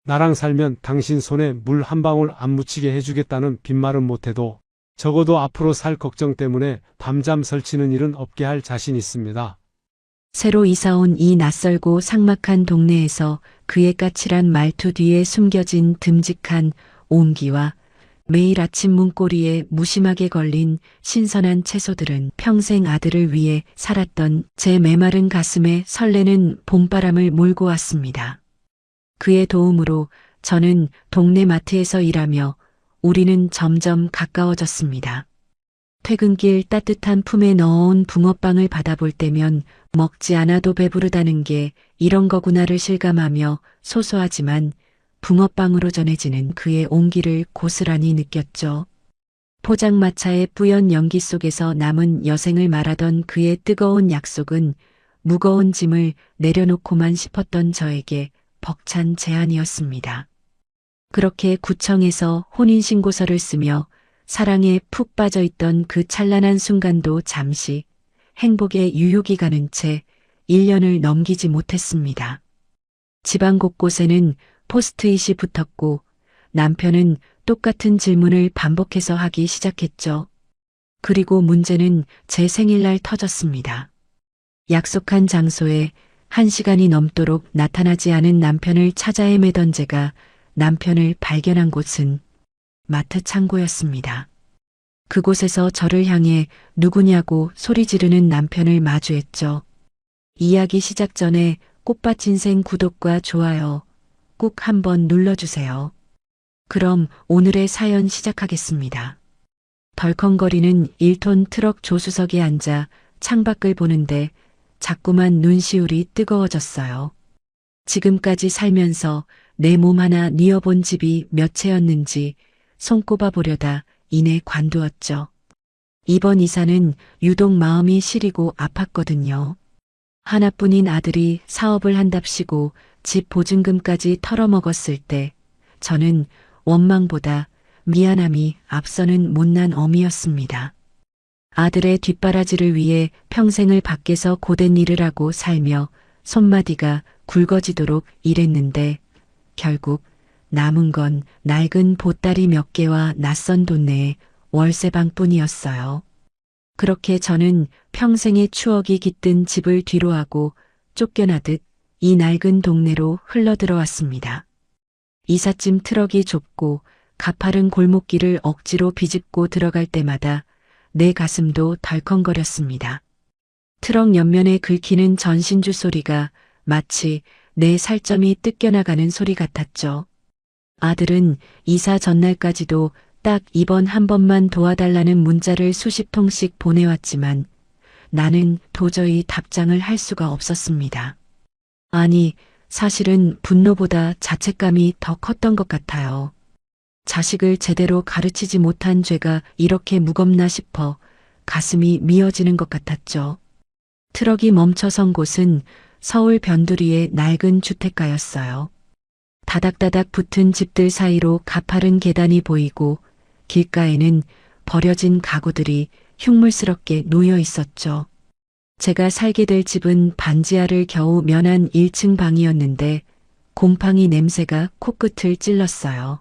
나랑 살면 당신 손에 물 한 방울 안 묻히게 해주겠다는 빈말은 못해도 적어도 앞으로 살 걱정 때문에 밤잠 설치는 일은 없게 할 자신 있습니다. 새로 이사온 이 낯설고 삭막한 동네에서 그의 까칠한 말투 뒤에 숨겨진 듬직한 온기와 매일 아침 문고리에 무심하게 걸린 신선한 채소들은 평생 아들을 위해 살았던 제 메마른 가슴에 설레는 봄바람을 몰고 왔습니다. 그의 도움으로 저는 동네 마트에서 일하며 우리는 점점 가까워졌습니다. 퇴근길 따뜻한 품에 넣어온 붕어빵을 받아볼 때면 먹지 않아도 배부르다는 게 이런 거구나를 실감하며 소소하지만 붕어빵으로 전해지는 그의 온기를 고스란히 느꼈죠. 포장마차의 뿌연 연기 속에서 남은 여생을 말하던 그의 뜨거운 약속은 무거운 짐을 내려놓고만 싶었던 저에게 벅찬 제안이었습니다. 그렇게 구청에서 혼인신고서를 쓰며 사랑에 푹 빠져 있던 그 찬란한 순간도 잠시 행복의 유효기 가는 채 1년을 넘기지 못했습니다. 집안 곳곳에는 포스트잇이 붙었고 남편은 똑같은 질문을 반복해서 하기 시작했죠. 그리고 문제는 제 생일날 터졌습니다. 약속한 장소에 1시간이 넘도록 나타나지 않은 남편을 찾아 헤매던 제가 남편을 발견한 곳은 마트 창고였습니다. 그곳에서 저를 향해 누구냐고 소리 지르는 남편을 마주했죠. 이야기 시작 전에 꽃밭 인생 구독과 좋아요 꼭 한번 눌러주세요. 그럼 오늘의 사연 시작하겠습니다. 덜컹거리는 1톤 트럭 조수석에 앉아 창밖을 보는데 자꾸만 눈시울이 뜨거워졌어요. 지금까지 살면서 내 몸 하나 뉘어본 집이 몇 채였는지 손꼽아 보려다 이내 관두었죠. 이번 이사는 유독 마음이 시리고 아팠거든요. 하나뿐인 아들이 사업을 한답시고 집 보증금까지 털어먹었을 때 저는 원망보다 미안함이 앞서는 못난 어미였습니다. 아들의 뒷바라지를 위해 평생을 밖에서 고된 일을 하고 살며 손마디가 굵어지도록 일했는데 결국 남은 건 낡은 보따리 몇 개와 낯선 동네의 월세방뿐이었어요. 그렇게 저는 평생의 추억이 깃든 집을 뒤로하고 쫓겨나듯 이 낡은 동네로 흘러들어왔습니다. 이삿짐 트럭이 좁고 가파른 골목길을 억지로 비집고 들어갈 때마다 내 가슴도 덜컹거렸습니다. 트럭 옆면에 긁히는 전신주 소리가 마치 내 살점이 뜯겨나가는 소리 같았죠. 아들은 이사 전날까지도 딱 이번 한 번만 도와달라는 문자를 수십 통씩 보내왔지만 나는 도저히 답장을 할 수가 없었습니다. 아니, 사실은 분노보다 자책감이 더 컸던 것 같아요. 자식을 제대로 가르치지 못한 죄가 이렇게 무겁나 싶어 가슴이 미어지는 것 같았죠. 트럭이 멈춰선 곳은 서울 변두리의 낡은 주택가였어요. 다닥다닥 붙은 집들 사이로 가파른 계단이 보이고 길가에는 버려진 가구들이 흉물스럽게 놓여 있었죠. 제가 살게 될 집은 반지하를 겨우 면한 1층 방이었는데 곰팡이 냄새가 코끝을 찔렀어요.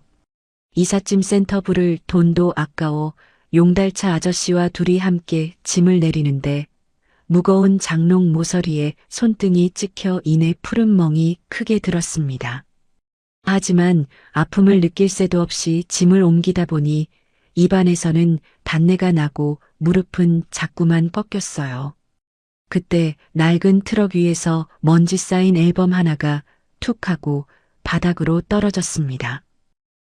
이삿짐 센터 부를 돈도 아까워 용달차 아저씨와 둘이 함께 짐을 내리는데 무거운 장롱 모서리에 손등이 찍혀 이내 푸른 멍이 크게 들었습니다. 하지만 아픔을 느낄 새도 없이 짐을 옮기다 보니 입안에서는 단내가 나고 무릎은 자꾸만 꺾였어요. 그때 낡은 트럭 위에서 먼지 쌓인 앨범 하나가 툭 하고 바닥으로 떨어졌습니다.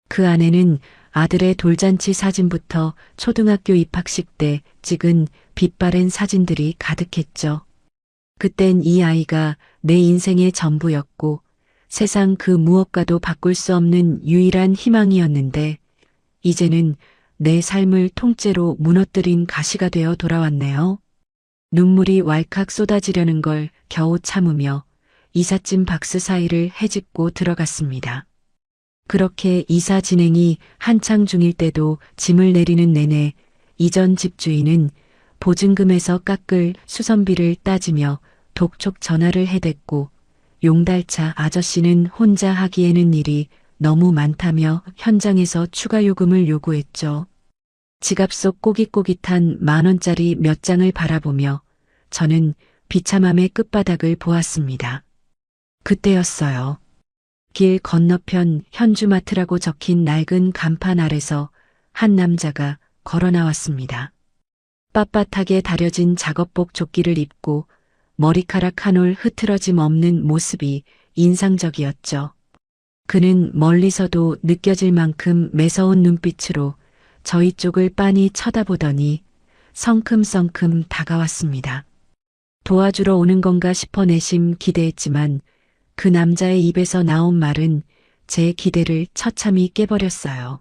그 안에는 아들의 돌잔치 사진부터 초등학교 입학식 때 찍은 빛바랜 사진들이 가득했죠. 그땐 이 아이가 내 인생의 전부였고 세상 그 무엇과도 바꿀 수 없는 유일한 희망이었는데 이제는 내 삶을 통째로 무너뜨린 가시가 되어 돌아왔네요. 눈물이 왈칵 쏟아지려는 걸 겨우 참으며 이삿짐 박스 사이를 헤집고 들어갔습니다. 그렇게 이사 진행이 한창 중일 때도 짐을 내리는 내내 이전 집주인은 보증금에서 깎을 수선비를 따지며 독촉 전화를 해댔고 용달차 아저씨는 혼자 하기에는 일이 너무 많다며 현장에서 추가 요금을 요구했죠. 지갑 속 꼬깃꼬깃한 10,000원짜리 몇 장을 바라보며 저는 비참함의 끝바닥을 보았습니다. 그때였어요. 길 건너편 현주마트라고 적힌 낡은 간판 아래서 한 남자가 걸어 나왔습니다. 빳빳하게 다려진 작업복 조끼를 입고 머리카락 한 올 흐트러짐 없는 모습이 인상적이었죠. 그는 멀리서도 느껴질 만큼 매서운 눈빛으로 저희 쪽을 빤히 쳐다보더니 성큼성큼 다가왔습니다. 도와주러 오는 건가 싶어 내심 기대했지만 그 남자의 입에서 나온 말은 제 기대를 처참히 깨버렸어요.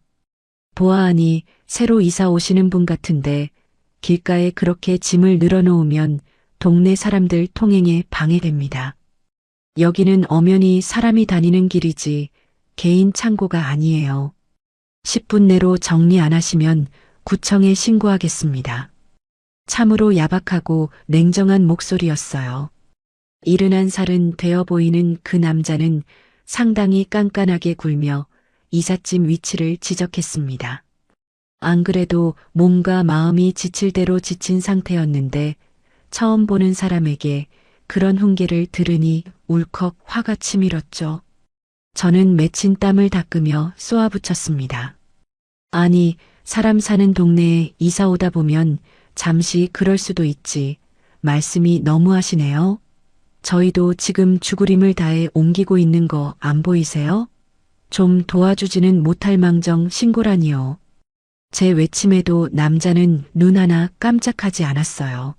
보아하니 새로 이사 오시는 분 같은데 길가에 그렇게 짐을 늘어놓으면 동네 사람들 통행에 방해됩니다. 여기는 엄연히 사람이 다니는 길이지 개인 창고가 아니에요. 10분 내로 정리 안 하시면 구청에 신고하겠습니다. 참으로 야박하고 냉정한 목소리였어요. 71살은 되어 보이는 그 남자는 상당히 깐깐하게 굴며 이삿짐 위치를 지적했습니다. 안 그래도 몸과 마음이 지칠 대로 지친 상태였는데 처음 보는 사람에게 그런 훈계를 들으니 울컥 화가 치밀었죠. 저는 맺힌 땀을 닦으며 쏘아붙였습니다. 아니, 사람 사는 동네에 이사 오다 보면 잠시 그럴 수도 있지. 말씀이 너무하시네요. 저희도 지금 죽으림을 다해 옮기고 있는 거 안 보이세요? 좀 도와주지는 못할 망정 신고라니요. 제 외침에도 남자는 눈 하나 깜짝하지 않았어요.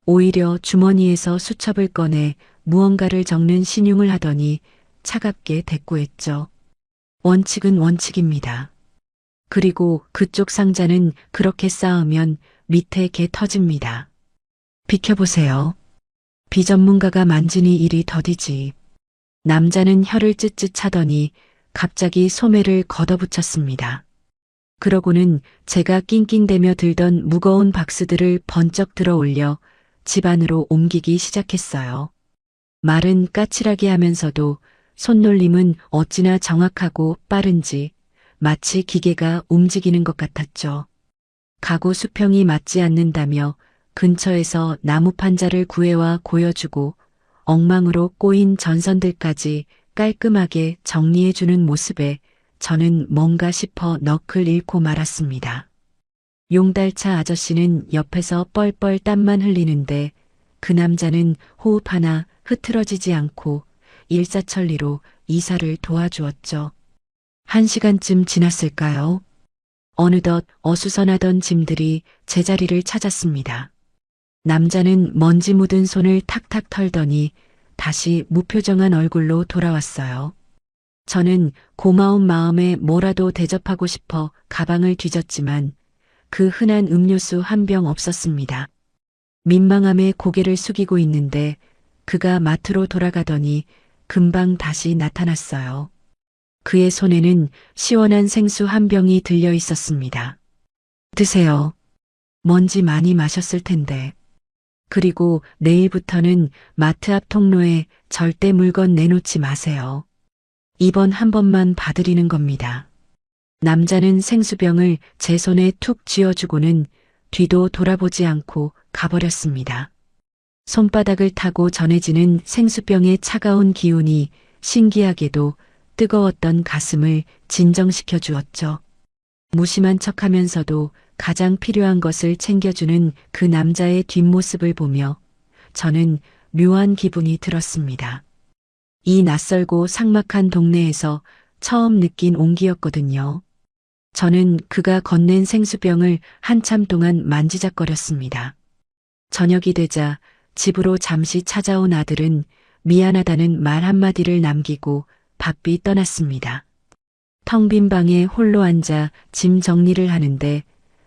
오히려 주머니에서 수첩을 꺼내 무언가를 적는 신용을 하더니 차갑게 대꾸했죠. 원칙은 원칙입니다. 그리고 그쪽 상자는 그렇게 쌓으면 밑에 개 터집니다. 비켜보세요. 비전문가가 만지니 일이 더디지. 남자는 혀를 쯧쯧 차더니 갑자기 소매를 걷어붙였습니다. 그러고는 제가 낑낑대며 들던 무거운 박스들을 번쩍 들어 올려 집 안으로 옮기기 시작했어요. 말은 까칠하게 하면서도 손놀림은 어찌나 정확하고 빠른지 마치 기계가 움직이는 것 같았죠. 가구 수평이 맞지 않는다며 근처에서 나무 판자를 구해와 고여주고 엉망으로 꼬인 전선들까지 깔끔하게 정리해주는 모습에 저는 뭔가 싶어 넋을 잃고 말았습니다. 용달차 아저씨는 옆에서 뻘뻘 땀만 흘리는데 그 남자는 호흡 하나 흐트러지지 않고 일사천리로 이사를 도와주었죠. 1시간쯤 지났을까요? 어느덧 어수선하던 짐들이 제자리를 찾았습니다. 남자는 먼지 묻은 손을 탁탁 털더니 다시 무표정한 얼굴로 돌아왔어요. 저는 고마운 마음에 뭐라도 대접하고 싶어 가방을 뒤졌지만 그 흔한 음료수 한 병 없었습니다. 민망함에 고개를 숙이고 있는데 그가 마트로 돌아가더니 금방 다시 나타났어요. 그의 손에는 시원한 생수 한 병이 들려 있었습니다. 드세요. 먼지 많이 마셨을 텐데. 그리고 내일부터는 마트 앞 통로에 절대 물건 내놓지 마세요. 이번 한 번만 봐드리는 겁니다. 남자는 생수병을 제 손에 툭 쥐어주고는 뒤도 돌아보지 않고 가버렸습니다. 손바닥을 타고 전해지는 생수병의 차가운 기운이 신기하게도 뜨거웠던 가슴을 진정시켜 주었죠. 무심한 척하면서도 가장 필요한 것을 챙겨주는 그 남자의 뒷모습을 보며 저는 묘한 기분이 들었습니다. 이 낯설고 삭막한 동네에서 처음 느낀 온기였거든요. 저는 그가 건넨 생수병을 한참 동안 만지작거렸습니다. 저녁이 되자 집으로 잠시 찾아온 아들은 미안하다는 말 한마디를 남기고 바삐 떠났습니다. 텅 빈 방에 홀로 앉아 짐 정리를 하는데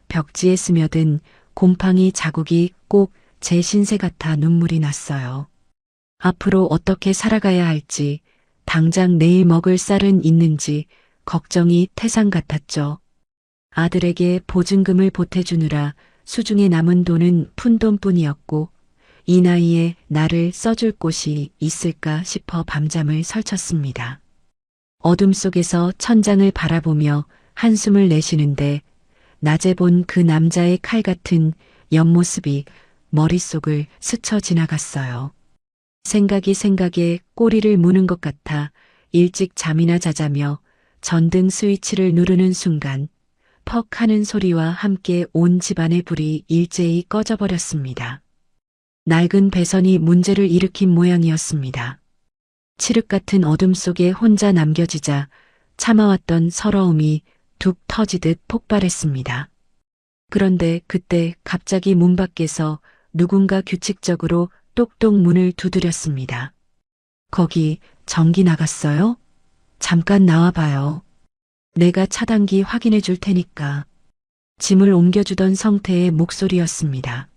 벽지에 스며든 곰팡이 자국이 꼭 제 신세 같아 눈물이 났어요. 앞으로 어떻게 살아가야 할지, 당장 내일 먹을 쌀은 있는지 걱정이 태산 같았죠. 아들에게 보증금을 보태주느라 수중에 남은 돈은 푼돈뿐이었고 이 나이에 나를 써줄 곳이 있을까 싶어 밤잠을 설쳤습니다. 어둠 속에서 천장을 바라보며 한숨을 내쉬는데 낮에 본 그 남자의 칼 같은 옆모습이 머릿속을 스쳐 지나갔어요. 생각에 꼬리를 무는 것 같아 일찍 잠이나 자자며 전등 스위치를 누르는 순간 퍽 하는 소리와 함께 온 집안의 불이 일제히 꺼져버렸습니다. 낡은 배선이 문제를 일으킨 모양이었습니다. 칠흑 같은 어둠 속에 혼자 남겨지자 참아왔던 서러움이 툭 터지듯 폭발했습니다. 그런데 그때 갑자기 문 밖에서 누군가 규칙적으로 똑똑 문을 두드렸습니다. 거기 전기 나갔어요? 잠깐 나와봐요. 내가 차단기 확인해 줄 테니까. 짐을 옮겨주던 성태의 목소리였습니다.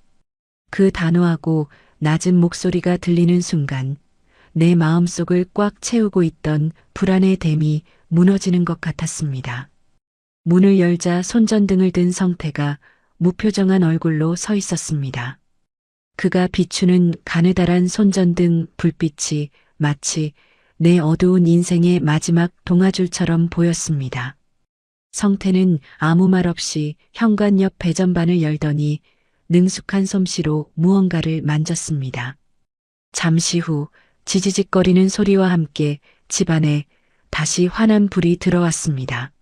그 단호하고 낮은 목소리가 들리는 순간 내 마음속을 꽉 채우고 있던 불안의 댐이 무너지는 것 같았습니다. 문을 열자 손전등을 든 성태가 무표정한 얼굴로 서 있었습니다. 그가 비추는 가느다란 손전등 불빛이 마치 내 어두운 인생의 마지막 동화줄처럼 보였습니다. 성태는 아무 말 없이 현관 옆 배전반을 열더니 능숙한 솜씨로 무언가를 만졌습니다. 잠시 후 지지직거리는 소리와 함께 집안에 다시 환한 불이 들어왔습니다.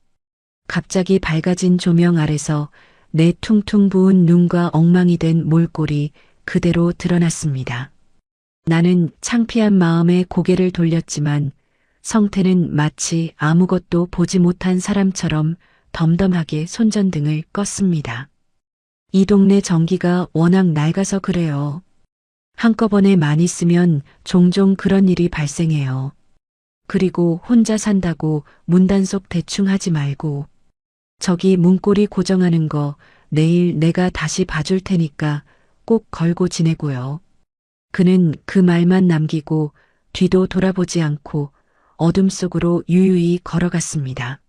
갑자기 밝아진 조명 아래서 내 퉁퉁 부은 눈과 엉망이 된 몰골이 그대로 드러났습니다. 나는 창피한 마음에 고개를 돌렸지만 성태는 마치 아무것도 보지 못한 사람처럼 덤덤하게 손전등을 껐습니다. 이 동네 전기가 워낙 낡아서 그래요. 한꺼번에 많이 쓰면 종종 그런 일이 발생해요. 그리고 혼자 산다고 문단속 대충 하지 말고 저기 문고리 고정하는 거 내일 내가 다시 봐줄 테니까 꼭 걸고 지내고요. 그는 그 말만 남기고 뒤도 돌아보지 않고 어둠 속으로 유유히 걸어갔습니다.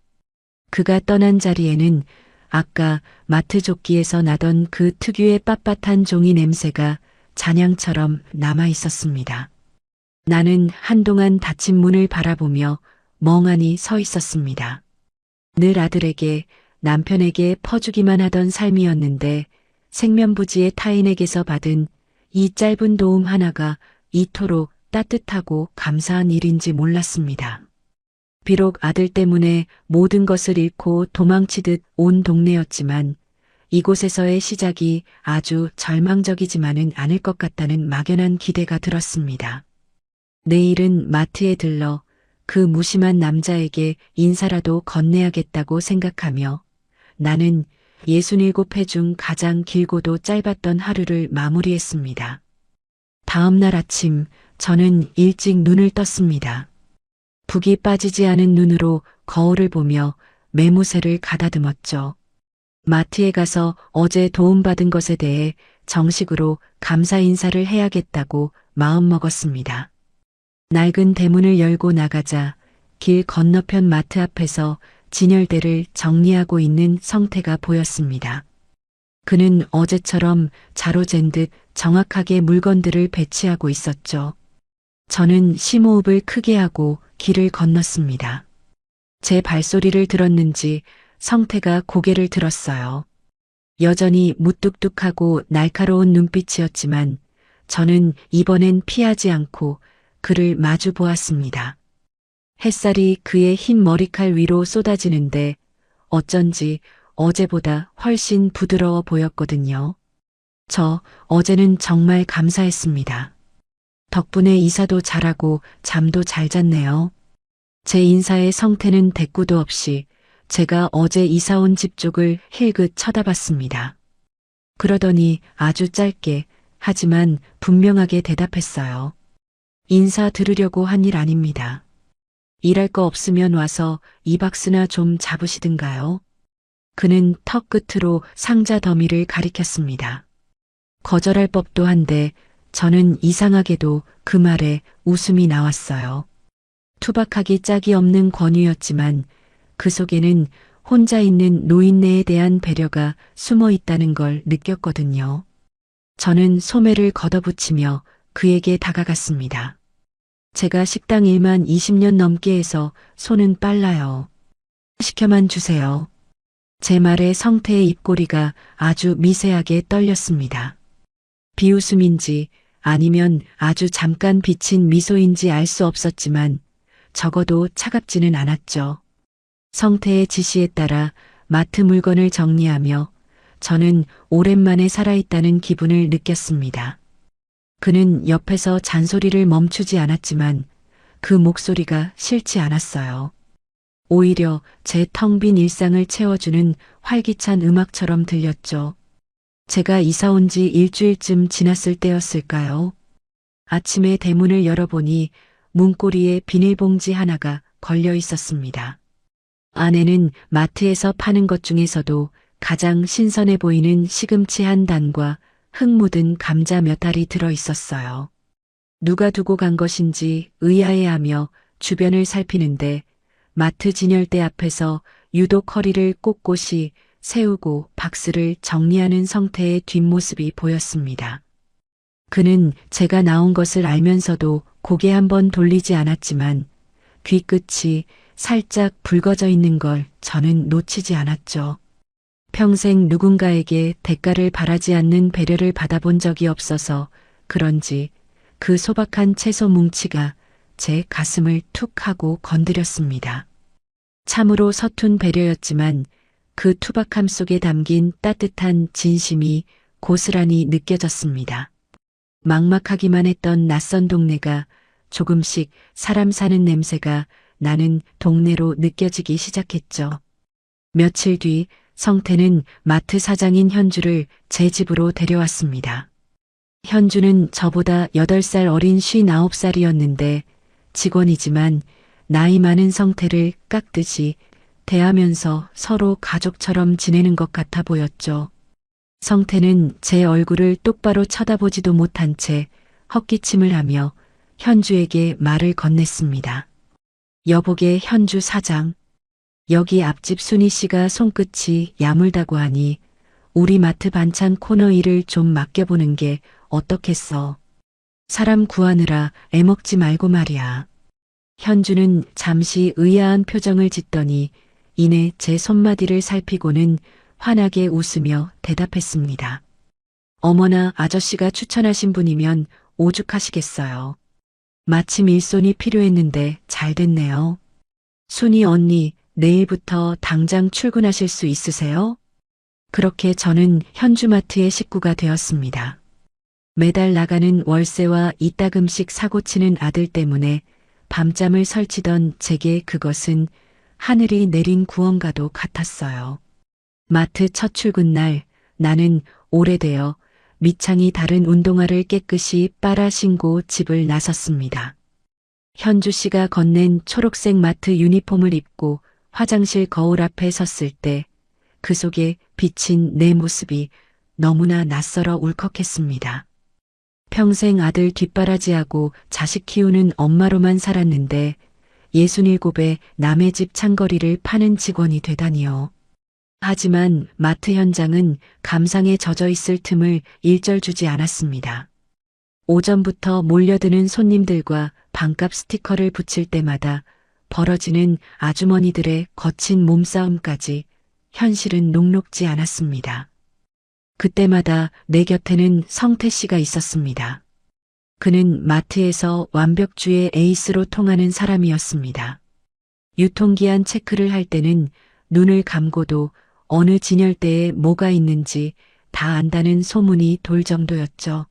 그가 떠난 자리에는 아까 마트 조끼에서 나던 그 특유의 빳빳한 종이 냄새가 잔향처럼 남아 있었습니다. 나는 한동안 닫힌 문을 바라보며 멍하니 서 있었습니다. 늘 아들에게 남편에게 퍼주기만 하던 삶이었는데 생면부지의 타인에게서 받은 이 짧은 도움 하나가 이토록 따뜻하고 감사한 일인지 몰랐습니다. 비록 아들 때문에 모든 것을 잃고 도망치듯 온 동네였지만 이곳에서의 시작이 아주 절망적이지만은 않을 것 같다는 막연한 기대가 들었습니다. 내일은 마트에 들러 그 무심한 남자에게 인사라도 건네야겠다고 생각하며 나는 67회 중 가장 길고도 짧았던 하루를 마무리했습니다. 다음 날 아침 저는 일찍 눈을 떴습니다. 붓이 빠지지 않은 눈으로 거울을 보며 매무새를 가다듬었죠. 마트에 가서 어제 도움받은 것에 대해 정식으로 감사 인사를 해야겠다고 마음먹었습니다. 낡은 대문을 열고 나가자 길 건너편 마트 앞에서 진열대를 정리하고 있는 성태가 보였습니다. 그는 어제처럼 자로 잰 듯 정확하게 물건들을 배치하고 있었죠. 저는 심호흡을 크게 하고 길을 건넜습니다. 제 발소리를 들었는지 성태가 고개를 들었어요. 여전히 무뚝뚝하고 날카로운 눈빛이었지만 저는 이번엔 피하지 않고 그를 마주 보았습니다. 햇살이 그의 흰 머리칼 위로 쏟아지는데 어쩐지 어제보다 훨씬 부드러워 보였거든요. 저 어제는 정말 감사했습니다. 덕분에 이사도 잘하고 잠도 잘 잤네요. 제 인사에 성태는 대꾸도 없이 제가 어제 이사 온 집 쪽을 힐끗 쳐다봤습니다. 그러더니 아주 짧게 하지만 분명하게 대답했어요. 인사 들으려고 한 일 아닙니다. 일할 거 없으면 와서 이 박스나 좀 잡으시든가요. 그는 턱 끝으로 상자 더미를 가리켰습니다. 거절할 법도 한데 저는 이상하게도 그 말에 웃음이 나왔어요. 투박하기 짝이 없는 권유였지만 그 속에는 혼자 있는 노인네에 대한 배려가 숨어 있다는 걸 느꼈거든요. 저는 소매를 걷어붙이며 그에게 다가갔습니다. 제가 식당 일만 20년 넘게 해서 손은 빨라요. 시켜만 주세요. 제 말에 성태의 입꼬리가 아주 미세하게 떨렸습니다. 비웃음인지 아니면 아주 잠깐 비친 미소인지 알 수 없었지만 적어도 차갑지는 않았죠. 성태의 지시에 따라 마트 물건을 정리하며 저는 오랜만에 살아있다는 기분을 느꼈습니다. 그는 옆에서 잔소리를 멈추지 않았지만 그 목소리가 싫지 않았어요. 오히려 제 텅 빈 일상을 채워주는 활기찬 음악처럼 들렸죠. 제가 이사 온 지 일주일쯤 지났을 때였을까요? 아침에 대문을 열어보니 문고리에 비닐봉지 하나가 걸려 있었습니다. 안에는 마트에서 파는 것 중에서도 가장 신선해 보이는 시금치 한 단과 흙 묻은 감자 몇 알이 들어 있었어요. 누가 두고 간 것인지 의아해하며 주변을 살피는데 마트 진열대 앞에서 유독 허리를 꼿꼿이 세우고 박스를 정리하는 성태의 뒷모습이 보였습니다. 그는 제가 나온 것을 알면서도 고개 한번 돌리지 않았지만 귀끝이 살짝 붉어져 있는 걸 저는 놓치지 않았죠. 평생 누군가에게 대가를 바라지 않는 배려를 받아본 적이 없어서 그런지 그 소박한 채소 뭉치가 제 가슴을 툭 하고 건드렸습니다. 참으로 서툰 배려였지만 그 투박함 속에 담긴 따뜻한 진심이 고스란히 느껴졌습니다. 막막하기만 했던 낯선 동네가 조금씩 사람 사는 냄새가 나는 동네로 느껴지기 시작했죠. 며칠 뒤 성태는 마트 사장인 현주를 제 집으로 데려왔습니다. 현주는 저보다 8살 어린 59살이었는데 직원이지만 나이 많은 성태를 깍듯이 대하면서 서로 가족처럼 지내는 것 같아 보였죠. 성태는 제 얼굴을 똑바로 쳐다보지도 못한 채 헛기침을 하며 현주에게 말을 건넸습니다. 여보게 현주 사장, 여기 앞집 순희 씨가 손끝이 야물다고 하니 우리 마트 반찬 코너 일을 좀 맡겨보는 게 어떻겠어. 사람 구하느라 애먹지 말고 말이야. 현주는 잠시 의아한 표정을 짓더니 이내 제 손마디를 살피고는 환하게 웃으며 대답했습니다. 어머나 아저씨가 추천하신 분이면 오죽하시겠어요. 마침 일손이 필요했는데 잘 됐네요. 순이 언니, 내일부터 당장 출근하실 수 있으세요? 그렇게 저는 현주마트의 식구가 되었습니다. 매달 나가는 월세와 이따금씩 사고치는 아들 때문에 밤잠을 설치던 제게 그것은 하늘이 내린 구원과도 같았어요. 마트 첫 출근 날 나는 오래되어 밑창이 다른 운동화를 깨끗이 빨아 신고 집을 나섰습니다. 현주 씨가 건넨 초록색 마트 유니폼을 입고 화장실 거울 앞에 섰을 때 그 속에 비친 내 모습이 너무나 낯설어 울컥했습니다. 평생 아들 뒷바라지하고 자식 키우는 엄마로만 살았는데 67에 남의 집 창거리를 파는 직원이 되다니요. 하지만 마트 현장은 감상에 젖어 있을 틈을 일절 주지 않았습니다. 오전부터 몰려드는 손님들과 반값 스티커를 붙일 때마다 벌어지는 아주머니들의 거친 몸싸움까지 현실은 녹록지 않았습니다. 그때마다 내 곁에는 성태 씨가 있었습니다. 그는 마트에서 완벽주의 에이스로 통하는 사람이었습니다. 유통기한 체크를 할 때는 눈을 감고도 어느 진열대에 뭐가 있는지 다 안다는 소문이 돌 정도였죠.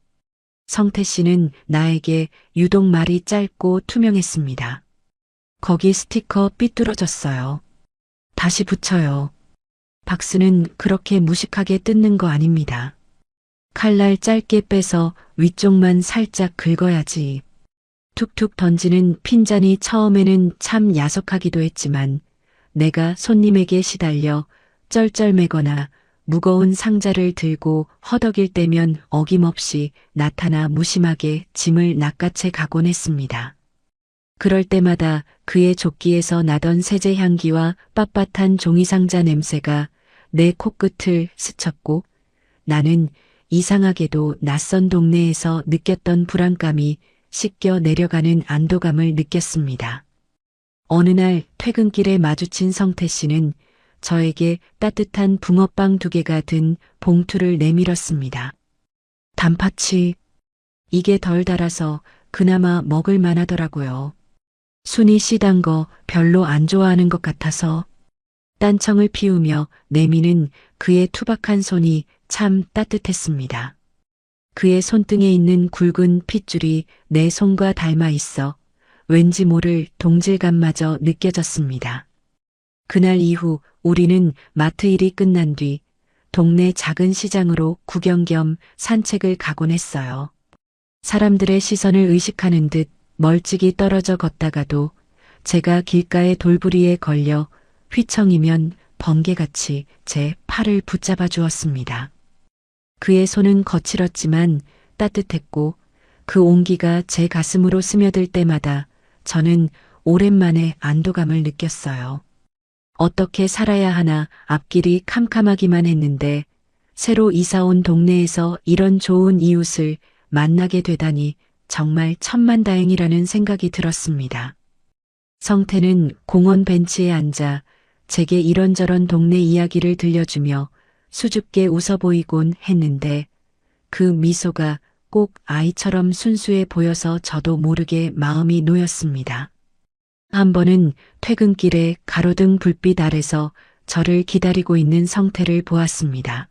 성태 씨는 나에게 유독 말이 짧고 투명했습니다. 거기 스티커 삐뚤어졌어요. 다시 붙여요. 박스는 그렇게 무식하게 뜯는 거 아닙니다. 칼날 짧게 빼서 위쪽만 살짝 긁어야지. 툭툭 던지는 핀잔이 처음에는 참 야속하기도 했지만 내가 손님에게 시달려 쩔쩔매거나 무거운 상자를 들고 허덕일 때면 어김없이 나타나 무심하게 짐을 낚아채 가곤 했습니다. 그럴 때마다 그의 조끼에서 나던 세제 향기와 빳빳한 종이상자 냄새가 내 코끝을 스쳤고 나는 이상하게도 낯선 동네에서 느꼈던 불안감이 씻겨 내려가는 안도감을 느꼈습니다. 어느 날 퇴근길에 마주친 성태 씨는 저에게 따뜻한 붕어빵 2개가 든 봉투를 내밀었습니다. 단팥이 이게 덜 달아서 그나마 먹을 만하더라고요. 순이 씨 단 거 별로 안 좋아하는 것 같아서. 딴청을 피우며 내미는 그의 투박한 손이 참 따뜻했습니다. 그의 손등에 있는 굵은 핏줄이 내 손과 닮아 있어 왠지 모를 동질감마저 느껴졌습니다. 그날 이후 우리는 마트 일이 끝난 뒤 동네 작은 시장으로 구경 겸 산책을 가곤 했어요. 사람들의 시선을 의식하는 듯 멀찍이 떨어져 걷다가도 제가 길가의 돌부리에 걸려 휘청이면 번개같이 제 팔을 붙잡아 주었습니다. 그의 손은 거칠었지만 따뜻했고 그 온기가 제 가슴으로 스며들 때마다 저는 오랜만에 안도감을 느꼈어요. 어떻게 살아야 하나 앞길이 캄캄하기만 했는데 새로 이사 온 동네에서 이런 좋은 이웃을 만나게 되다니 정말 천만다행이라는 생각이 들었습니다. 성태는 공원 벤치에 앉아 제게 이런저런 동네 이야기를 들려주며 수줍게 웃어 보이곤 했는데 그 미소가 꼭 아이처럼 순수해 보여서 저도 모르게 마음이 놓였습니다. 한 번은 퇴근길에 가로등 불빛 아래서 저를 기다리고 있는 성태를 보았습니다.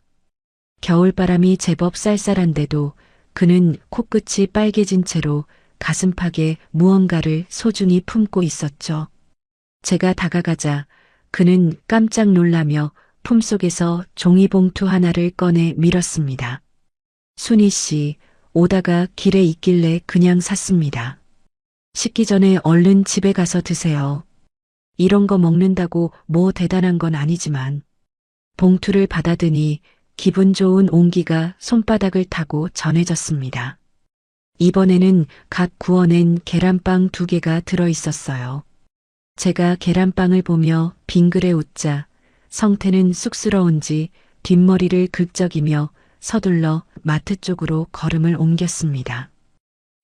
겨울바람이 제법 쌀쌀한데도 그는 코끝이 빨개진 채로 가슴팍에 무언가를 소중히 품고 있었죠. 제가 다가가자 그는 깜짝 놀라며 품속에서 종이봉투 하나를 꺼내 밀었습니다. 순희 씨, 오다가 길에 있길래 그냥 샀습니다. 식기 전에 얼른 집에 가서 드세요. 이런 거 먹는다고 뭐 대단한 건 아니지만. 봉투를 받아드니 기분 좋은 온기가 손바닥을 타고 전해졌습니다. 이번에는 갓 구워낸 계란빵 2개가 들어있었어요. 제가 계란빵을 보며 빙그레 웃자 성태는 쑥스러운지 뒷머리를 긁적이며 서둘러 마트 쪽으로 걸음을 옮겼습니다.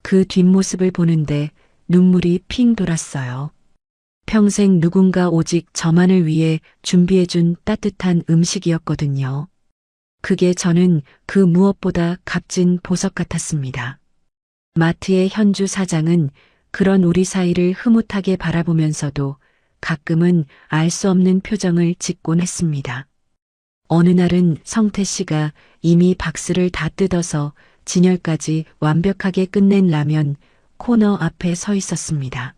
그 뒷모습을 보는데 눈물이 핑 돌았어요. 평생 누군가 오직 저만을 위해 준비해준 따뜻한 음식이었거든요. 그게 저는 그 무엇보다 값진 보석 같았습니다. 마트의 현주 사장은 그런 우리 사이를 흐뭇하게 바라보면서도 가끔은 알 수 없는 표정을 짓곤 했습니다. 어느 날은 성태 씨가 이미 박스를 다 뜯어서 진열까지 완벽하게 끝낸 라면 코너 앞에 서 있었습니다.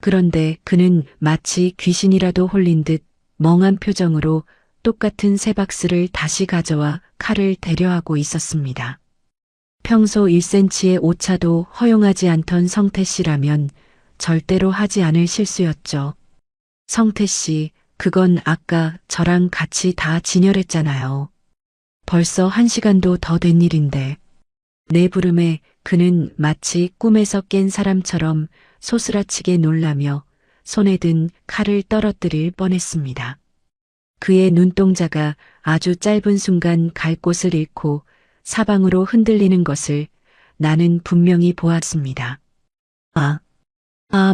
그런데 그는 마치 귀신이라도 홀린 듯 멍한 표정으로 똑같은 새 박스를 다시 가져와 칼을 대려하고 있었습니다. 평소 1cm의 오차도 허용하지 않던 성태 씨라면 절대로 하지 않을 실수였죠. 성태 씨, 그건 아까 저랑 같이 다 진열했잖아요. 벌써 1시간도 더 된 일인데. 내 부름에 그는 마치 꿈에서 깬 사람처럼 소스라치게 놀라며 손에 든 칼을 떨어뜨릴 뻔했습니다. 그의 눈동자가 아주 짧은 순간 갈 곳을 잃고 사방으로 흔들리는 것을 나는 분명히 보았습니다.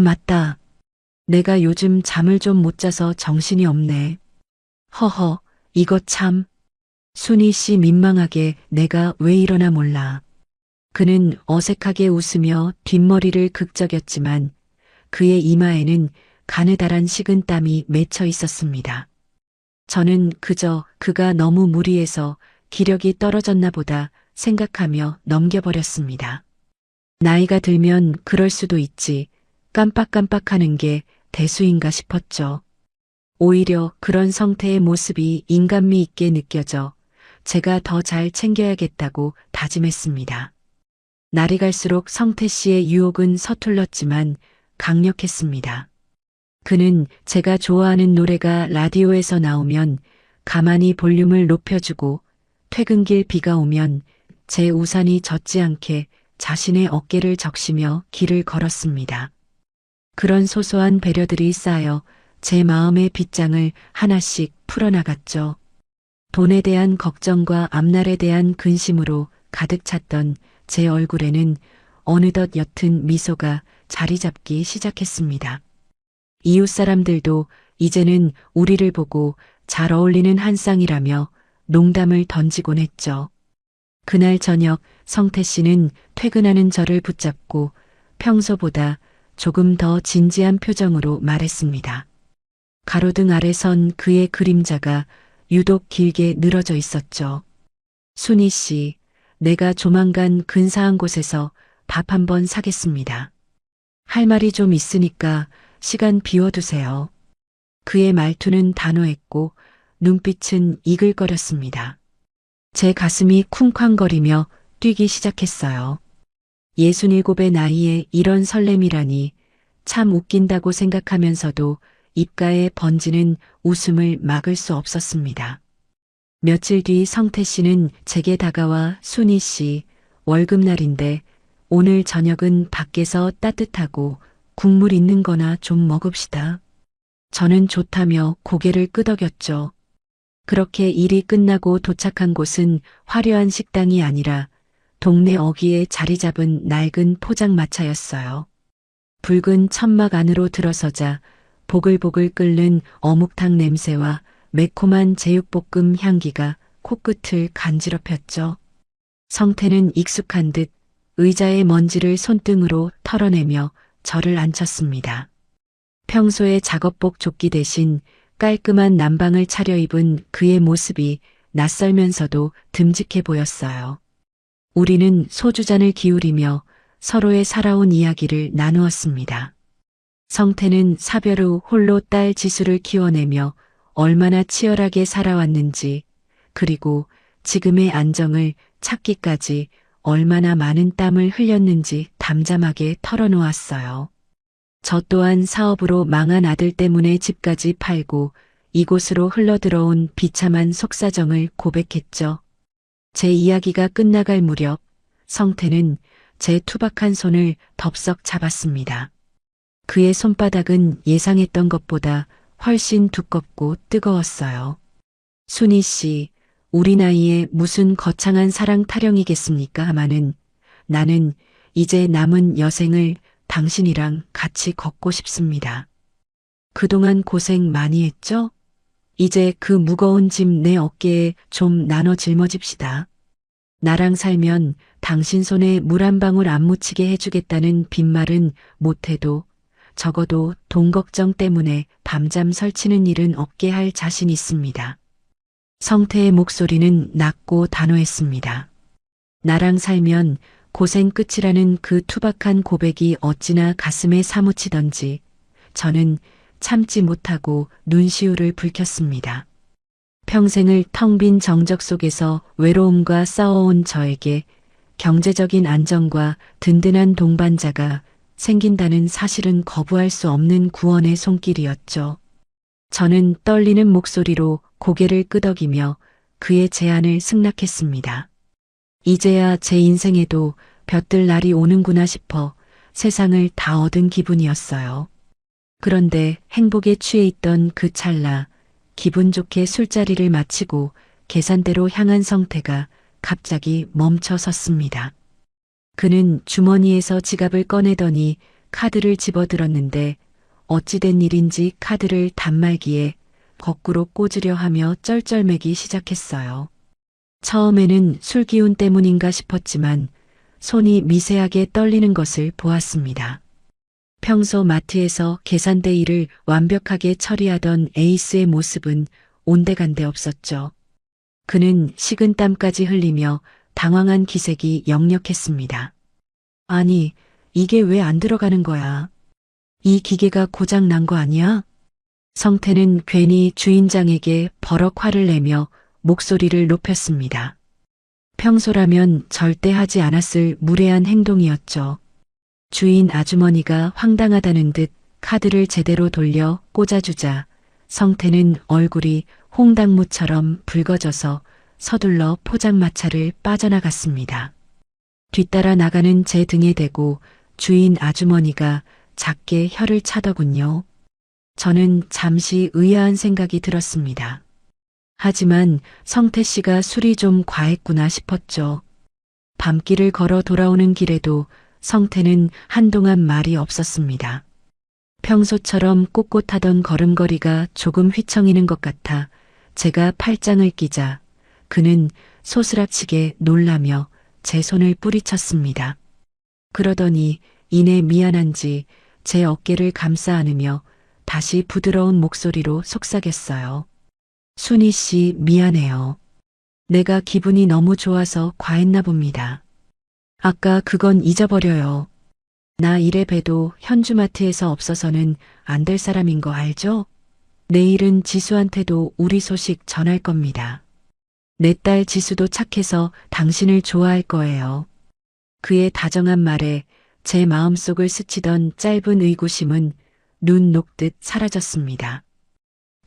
맞다. 내가 요즘 잠을 좀 못 자서 정신이 없네. 허허, 이거 참. 순희 씨 민망하게 내가 왜 이러나 몰라. 그는 어색하게 웃으며 뒷머리를 긁적였지만 그의 이마에는 가느다란 식은땀이 맺혀 있었습니다. 저는 그저 그가 너무 무리해서 기력이 떨어졌나 보다 생각하며 넘겨버렸습니다. 나이가 들면 그럴 수도 있지. 깜빡깜빡하는 게 대수인가 싶었죠. 오히려 그런 성태의 모습이 인간미 있게 느껴져 제가 더 잘 챙겨야겠다고 다짐했습니다. 날이 갈수록 성태 씨의 유혹은 서툴렀지만 강력했습니다. 그는 제가 좋아하는 노래가 라디오에서 나오면 가만히 볼륨을 높여주고 퇴근길 비가 오면 제 우산이 젖지 않게 자신의 어깨를 적시며 길을 걸었습니다. 그런 소소한 배려들이 쌓여 제 마음의 빗장을 하나씩 풀어나갔죠. 돈에 대한 걱정과 앞날에 대한 근심으로 가득 찼던 제 얼굴에는 어느덧 옅은 미소가 자리 잡기 시작했습니다. 이웃 사람들도 이제는 우리를 보고 잘 어울리는 한 쌍이라며 농담을 던지곤 했죠. 그날 저녁 성태 씨는 퇴근하는 저를 붙잡고 평소보다 조금 더 진지한 표정으로 말했습니다. 가로등 아래 선 그의 그림자가 유독 길게 늘어져 있었죠. 순희 씨, 내가 조만간 근사한 곳에서 밥 한번 사겠습니다. 할 말이 좀 있으니까 시간 비워두세요. 그의 말투는 단호했고 눈빛은 이글거렸습니다. 제 가슴이 쿵쾅거리며 뛰기 시작했어요. 67의 나이에 이런 설렘이라니 참 웃긴다고 생각하면서도 입가에 번지는 웃음을 막을 수 없었습니다. 며칠 뒤 성태 씨는 제게 다가와 순희 씨, 월급날인데 오늘 저녁은 밖에서 따뜻하고 국물 있는 거나 좀 먹읍시다. 저는 좋다며 고개를 끄덕였죠. 그렇게 일이 끝나고 도착한 곳은 화려한 식당이 아니라 동네 어귀에 자리 잡은 낡은 포장마차였어요. 붉은 천막 안으로 들어서자 보글보글 끓는 어묵탕 냄새와 매콤한 제육볶음 향기가 코끝을 간지럽혔죠. 성태는 익숙한 듯 의자의 먼지를 손등으로 털어내며 저를 앉혔습니다. 평소의 작업복 조끼 대신 깔끔한 남방을 차려입은 그의 모습이 낯설면서도 듬직해 보였어요. 우리는 소주잔을 기울이며 서로의 살아온 이야기를 나누었습니다. 성태는 사별 후 홀로 딸 지수를 키워내며 얼마나 치열하게 살아왔는지, 그리고 지금의 안정을 찾기까지 얼마나 많은 땀을 흘렸는지 담담하게 털어놓았어요. 저 또한 사업으로 망한 아들 때문에 집까지 팔고 이곳으로 흘러들어온 비참한 속사정을 고백했죠. 제 이야기가 끝나갈 무렵 성태는 제 투박한 손을 덥석 잡았습니다. 그의 손바닥은 예상했던 것보다 훨씬 두껍고 뜨거웠어요. 순희 씨, 우리 나이에 무슨 거창한 사랑 타령이겠습니까? 하마는 나는 이제 남은 여생을 당신이랑 같이 걷고 싶습니다. 그동안 고생 많이 했죠? 이제 그 무거운 짐 내 어깨에 좀 나눠 짊어집시다. 나랑 살면 당신 손에 물 한 방울 안 묻히게 해주겠다는 빈말은 못해도 적어도 돈 걱정 때문에 밤잠 설치는 일은 없게 할 자신 있습니다. 성태의 목소리는 낮고 단호했습니다. 나랑 살면 고생 끝이라는 그 투박한 고백이 어찌나 가슴에 사무치던지 저는 참지 못하고 눈시울을 붉혔습니다. 평생을 텅 빈 정적 속에서 외로움과 싸워온 저에게 경제적인 안정과 든든한 동반자가 생긴다는 사실은 거부할 수 없는 구원의 손길이었죠. 저는 떨리는 목소리로 고개를 끄덕이며 그의 제안을 승낙했습니다. 이제야 제 인생에도 볕들 날이 오는구나 싶어 세상을 다 얻은 기분이었어요. 그런데 행복에 취해 있던 그 찰나 기분 좋게 술자리를 마치고 계산대로 향한 성태가 갑자기 멈춰 섰습니다. 그는 주머니에서 지갑을 꺼내더니 카드를 집어들었는데 어찌된 일인지 카드를 단말기에 거꾸로 꽂으려 하며 쩔쩔매기 시작했어요. 처음에는 술 기운 때문인가 싶었지만 손이 미세하게 떨리는 것을 보았습니다. 평소 마트에서 계산대 일을 완벽하게 처리하던 에이스의 모습은 온데간데 없었죠. 그는 식은땀까지 흘리며 당황한 기색이 역력했습니다. 아니, 이게 왜 안 들어가는 거야? 이 기계가 고장 난 거 아니야? 성태는 괜히 주인장에게 버럭 화를 내며 목소리를 높였습니다. 평소라면 절대 하지 않았을 무례한 행동이었죠. 주인 아주머니가 황당하다는 듯 카드를 제대로 돌려 꽂아주자 성태는 얼굴이 홍당무처럼 붉어져서 서둘러 포장마차를 빠져나갔습니다. 뒤따라 나가는 제 등에 대고 주인 아주머니가 작게 혀를 차더군요. 저는 잠시 의아한 생각이 들었습니다. 하지만 성태 씨가 술이 좀 과했구나 싶었죠. 밤길을 걸어 돌아오는 길에도 성태는 한동안 말이 없었습니다. 평소처럼 꼿꼿하던 걸음걸이가 조금 휘청이는 것 같아 제가 팔짱을 끼자 그는 소스라치게 놀라며 제 손을 뿌리쳤습니다. 그러더니 이내 미안한지 제 어깨를 감싸 안으며 다시 부드러운 목소리로 속삭였어요. 순희 씨 미안해요. 내가 기분이 너무 좋아서 과했나 봅니다. 아까 그건 잊어버려요. 나 이래 봬도 현주마트에서 없어서는 안 될 사람인 거 알죠? 내일은 지수한테도 우리 소식 전할 겁니다. 내 딸 지수도 착해서 당신을 좋아할 거예요. 그의 다정한 말에 제 마음속을 스치던 짧은 의구심은 눈 녹듯 사라졌습니다.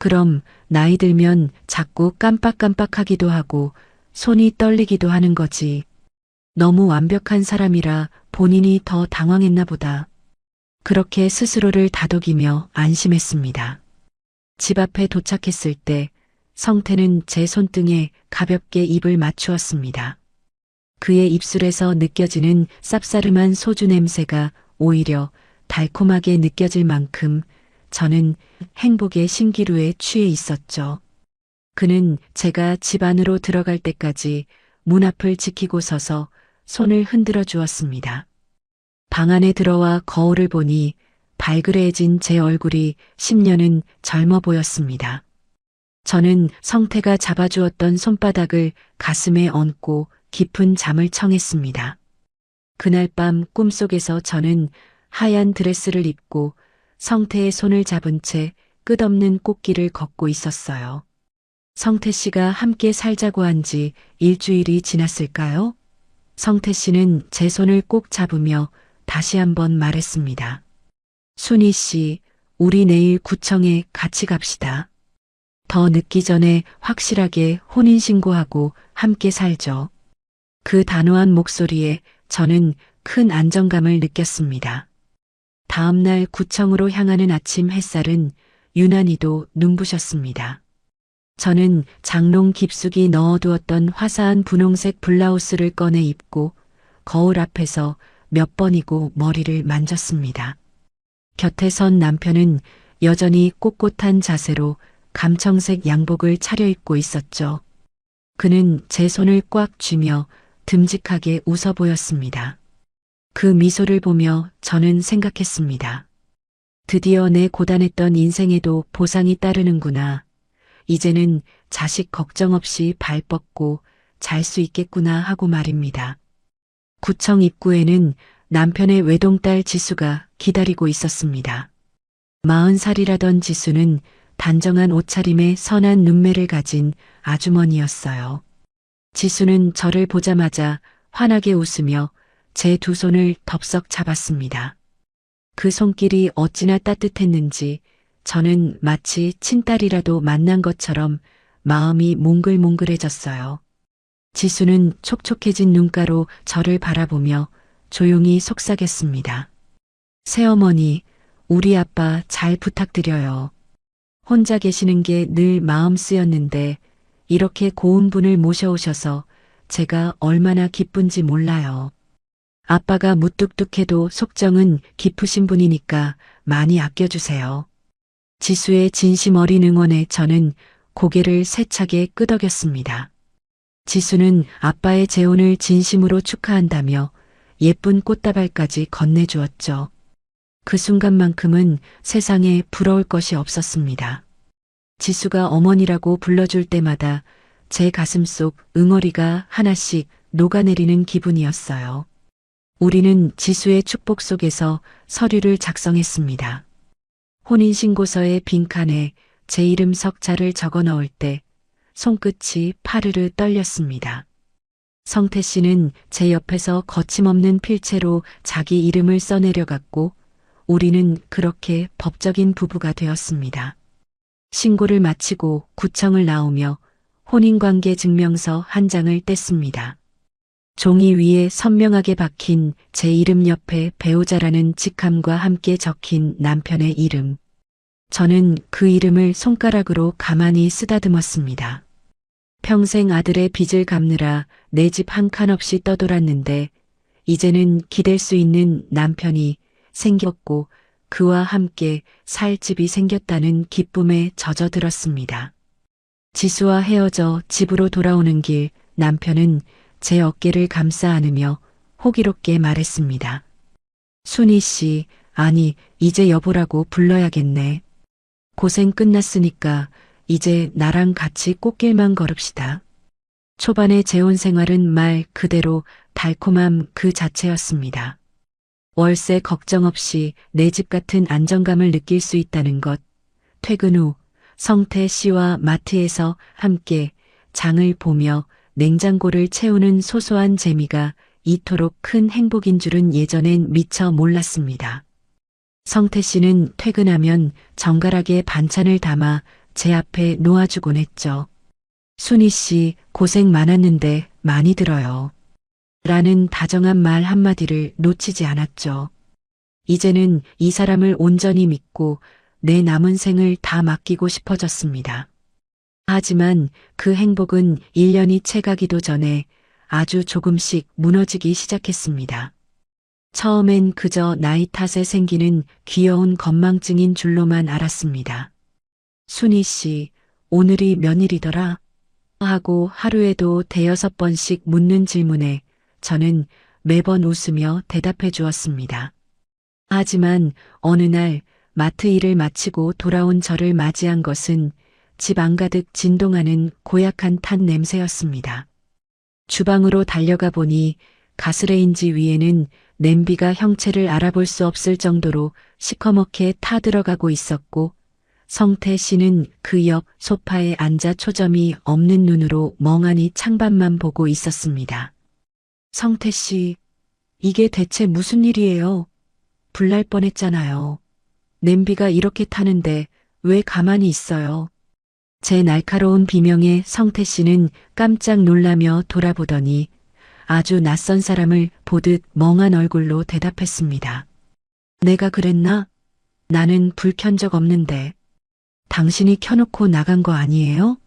그럼 나이 들면 자꾸 깜빡깜빡하기도 하고 손이 떨리기도 하는 거지. 너무 완벽한 사람이라 본인이 더 당황했나 보다. 그렇게 스스로를 다독이며 안심했습니다. 집 앞에 도착했을 때 성태는 제 손등에 가볍게 입을 맞추었습니다. 그의 입술에서 느껴지는 쌉싸름한 소주 냄새가 오히려 달콤하게 느껴질 만큼 저는 행복의 신기루에 취해 있었죠. 그는 제가 집 안으로 들어갈 때까지 문 앞을 지키고 서서 손을 흔들어 주었습니다. 방 안에 들어와 거울을 보니 발그레해진 제 얼굴이 10년은 젊어 보였습니다. 저는 성태가 잡아주었던 손바닥을 가슴에 얹고 깊은 잠을 청했습니다. 그날 밤 꿈속에서 저는 하얀 드레스를 입고 성태의 손을 잡은 채 끝없는 꽃길을 걷고 있었어요. 성태 씨가 함께 살자고 한 지 일주일이 지났을까요? 성태 씨는 제 손을 꼭 잡으며 다시 한번 말했습니다. 순희 씨, 우리 내일 구청에 같이 갑시다. 더 늦기 전에 확실하게 혼인신고하고 함께 살죠. 그 단호한 목소리에 저는 큰 안정감을 느꼈습니다. 다음날 구청으로 향하는 아침 햇살은 유난히도 눈부셨습니다. 저는 장롱 깊숙이 넣어두었던 화사한 분홍색 블라우스를 꺼내 입고 거울 앞에서 몇 번이고 머리를 만졌습니다. 곁에 선 남편은 여전히 꼿꼿한 자세로 감청색 양복을 차려입고 있었죠. 그는 제 손을 꽉 쥐며 듬직하게 웃어 보였습니다. 그 미소를 보며 저는 생각했습니다. 드디어 내 고단했던 인생에도 보상이 따르는구나. 이제는 자식 걱정 없이 발 뻗고 잘 수 있겠구나 하고 말입니다. 구청 입구에는 남편의 외동딸 지수가 기다리고 있었습니다. 40살이라던 지수는 단정한 옷차림에 선한 눈매를 가진 아주머니였어요. 지수는 저를 보자마자 환하게 웃으며 제 두 손을 덥석 잡았습니다. 그 손길이 어찌나 따뜻했는지 저는 마치 친딸이라도 만난 것처럼 마음이 몽글몽글해졌어요. 지수는 촉촉해진 눈가로 저를 바라보며 조용히 속삭였습니다. 새어머니, 우리 아빠 잘 부탁드려요. 혼자 계시는 게 늘 마음 쓰였는데 이렇게 고운 분을 모셔오셔서 제가 얼마나 기쁜지 몰라요. 아빠가 무뚝뚝해도 속정은 깊으신 분이니까 많이 아껴주세요. 지수의 진심 어린 응원에 저는 고개를 세차게 끄덕였습니다. 지수는 아빠의 재혼을 진심으로 축하한다며 예쁜 꽃다발까지 건네주었죠. 그 순간만큼은 세상에 부러울 것이 없었습니다. 지수가 어머니라고 불러줄 때마다 제 가슴 속 응어리가 하나씩 녹아내리는 기분이었어요. 우리는 지수의 축복 속에서 서류를 작성했습니다. 혼인신고서의 빈칸에 제 이름 석자를 적어 넣을 때 손끝이 파르르 떨렸습니다. 성태 씨는 제 옆에서 거침없는 필체로 자기 이름을 써내려갔고 우리는 그렇게 법적인 부부가 되었습니다. 신고를 마치고 구청을 나오며 혼인관계 증명서 한 장을 뗐습니다. 종이 위에 선명하게 박힌 제 이름 옆에 배우자라는 직함과 함께 적힌 남편의 이름. 저는 그 이름을 손가락으로 가만히 쓰다듬었습니다. 평생 아들의 빚을 갚느라 내 집 한 칸 없이 떠돌았는데 이제는 기댈 수 있는 남편이 생겼고 그와 함께 살 집이 생겼다는 기쁨에 젖어들었습니다. 지수와 헤어져 집으로 돌아오는 길 남편은 제 어깨를 감싸 안으며 호기롭게 말했습니다. 순희 씨, 아니, 이제 여보라고 불러야겠네. 고생 끝났으니까 이제 나랑 같이 꽃길만 걸읍시다. 초반의 재혼 생활은 말 그대로 달콤함 그 자체였습니다. 월세 걱정 없이 내 집 같은 안정감을 느낄 수 있다는 것. 퇴근 후 성태 씨와 마트에서 함께 장을 보며 냉장고를 채우는 소소한 재미가 이토록 큰 행복인 줄은 예전엔 미처 몰랐습니다. 성태 씨는 퇴근하면 정갈하게 반찬을 담아 제 앞에 놓아주곤 했죠. 순희 씨 고생 많았는데 많이 들어요. 라는 다정한 말 한마디를 놓치지 않았죠. 이제는 이 사람을 온전히 믿고 내 남은 생을 다 맡기고 싶어졌습니다. 하지만 그 행복은 1년이 채가기도 전에 아주 조금씩 무너지기 시작했습니다. 처음엔 그저 나이 탓에 생기는 귀여운 건망증인 줄로만 알았습니다. 순희 씨, 오늘이 며칠이더라? 하고 하루에도 대여섯 번씩 묻는 질문에 저는 매번 웃으며 대답해 주었습니다. 하지만 어느 날 마트 일을 마치고 돌아온 저를 맞이한 것은 집 안가득 진동하는 고약한 탄 냄새였습니다. 주방으로 달려가 보니 가스레인지 위에는 냄비가 형체를 알아볼 수 없을 정도로 시커멓게 타들어가고 있었고 성태 씨는 그 옆 소파에 앉아 초점이 없는 눈으로 멍하니 창밖만 보고 있었습니다. 성태 씨, 이게 대체 무슨 일이에요? 불날 뻔했잖아요. 냄비가 이렇게 타는데 왜 가만히 있어요? 제 날카로운 비명에 성태 씨는 깜짝 놀라며 돌아보더니 아주 낯선 사람을 보듯 멍한 얼굴로 대답했습니다. 내가 그랬나? 나는 불 켠 적 없는데. 당신이 켜놓고 나간 거 아니에요?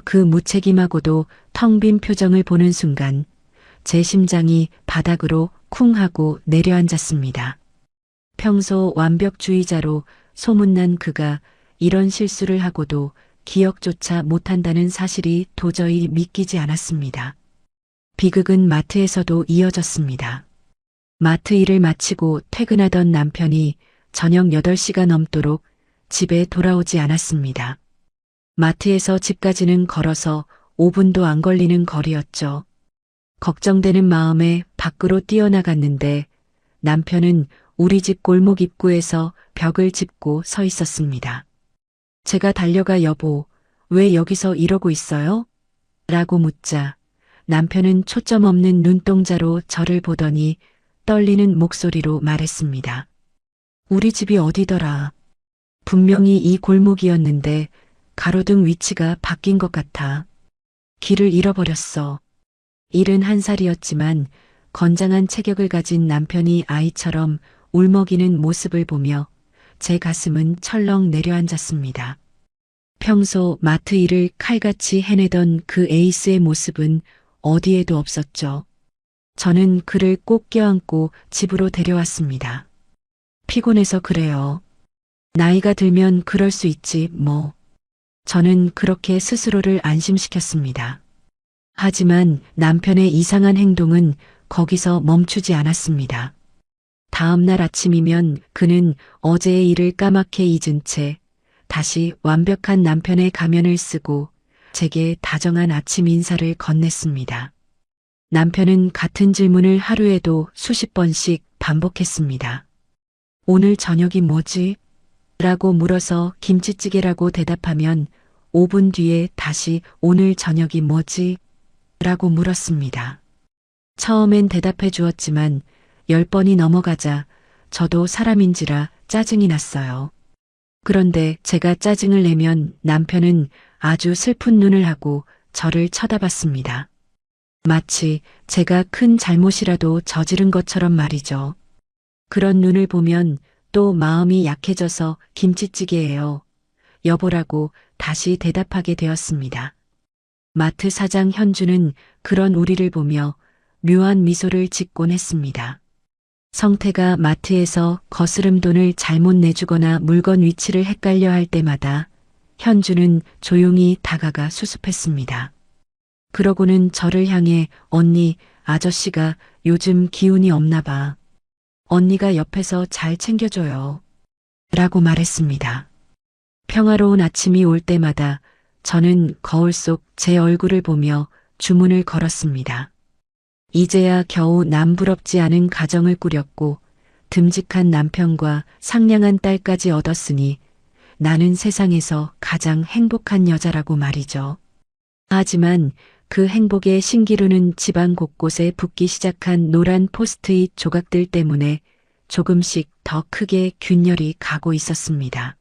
그 무책임하고도 텅 빈 표정을 보는 순간 제 심장이 바닥으로 쿵 하고 내려앉았습니다. 평소 완벽주의자로 소문난 그가 이런 실수를 하고도 기억조차 못한다는 사실이 도저히 믿기지 않았습니다. 비극은 마트에서도 이어졌습니다. 마트 일을 마치고 퇴근하던 남편이 저녁 8시가 넘도록 집에 돌아오지 않았습니다. 마트에서 집까지는 걸어서 5분도 안 걸리는 거리였죠. 걱정되는 마음에 밖으로 뛰어나갔는데 남편은 우리 집 골목 입구에서 벽을 짚고 서 있었습니다. 제가 달려가 여보, 왜 여기서 이러고 있어요? 라고 묻자 남편은 초점 없는 눈동자로 저를 보더니 떨리는 목소리로 말했습니다. 우리 집이 어디더라? 분명히 이 골목이었는데 가로등 위치가 바뀐 것 같아. 길을 잃어버렸어. 71살이었지만 건장한 체격을 가진 남편이 아이처럼 울먹이는 모습을 보며 제 가슴은 철렁 내려앉았습니다. 평소 마트 일을 칼같이 해내던 그 에이스의 모습은 어디에도 없었죠. 저는 그를 꼭 껴안고 집으로 데려왔습니다. 피곤해서 그래요. 나이가 들면 그럴 수 있지, 뭐. 저는 그렇게 스스로를 안심시켰습니다. 하지만 남편의 이상한 행동은 거기서 멈추지 않았습니다. 다음 날 아침이면 그는 어제의 일을 까맣게 잊은 채 다시 완벽한 남편의 가면을 쓰고 제게 다정한 아침 인사를 건넸습니다. 남편은 같은 질문을 하루에도 수십 번씩 반복했습니다. 오늘 저녁이 뭐지? 라고 물어서 김치찌개라고 대답하면 5분 뒤에 다시 오늘 저녁이 뭐지? 라고 물었습니다. 처음엔 대답해 주었지만 10번이 넘어가자 저도 사람인지라 짜증이 났어요. 그런데 제가 짜증을 내면 남편은 아주 슬픈 눈을 하고 저를 쳐다봤습니다. 마치 제가 큰 잘못이라도 저지른 것처럼 말이죠. 그런 눈을 보면 또 마음이 약해져서 김치찌개예요. 여보라고 다시 대답하게 되었습니다. 마트 사장 현주는 그런 우리를 보며 묘한 미소를 짓곤 했습니다. 성태가 마트에서 거스름 돈을 잘못 내주거나 물건 위치를 헷갈려 할 때마다 현주는 조용히 다가가 수습했습니다. 그러고는 저를 향해 언니, 아저씨가 요즘 기운이 없나 봐. 언니가 옆에서 잘 챙겨줘요. 라고 말했습니다. 평화로운 아침이 올 때마다 저는 거울 속 제 얼굴을 보며 주문을 걸었습니다. 이제야 겨우 남부럽지 않은 가정을 꾸렸고 듬직한 남편과 상냥한 딸까지 얻었으니 나는 세상에서 가장 행복한 여자라고 말이죠. 하지만 그 행복의 신기루는 집안 곳곳에 붙기 시작한 노란 포스트잇 조각들 때문에 조금씩 더 크게 균열이 가고 있었습니다.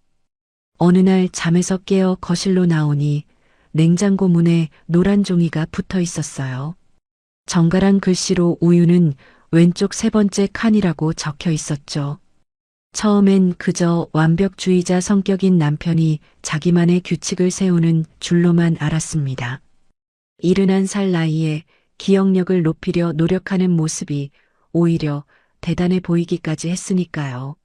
어느 날 잠에서 깨어 거실로 나오니 냉장고 문에 노란 종이가 붙어 있었어요. 정갈한 글씨로 우유는 왼쪽 세 번째 칸이라고 적혀 있었죠. 처음엔 그저 완벽주의자 성격인 남편이 자기만의 규칙을 세우는 줄로만 알았습니다. 71살 나이에 기억력을 높이려 노력하는 모습이 오히려 대단해 보이기까지 했으니까요.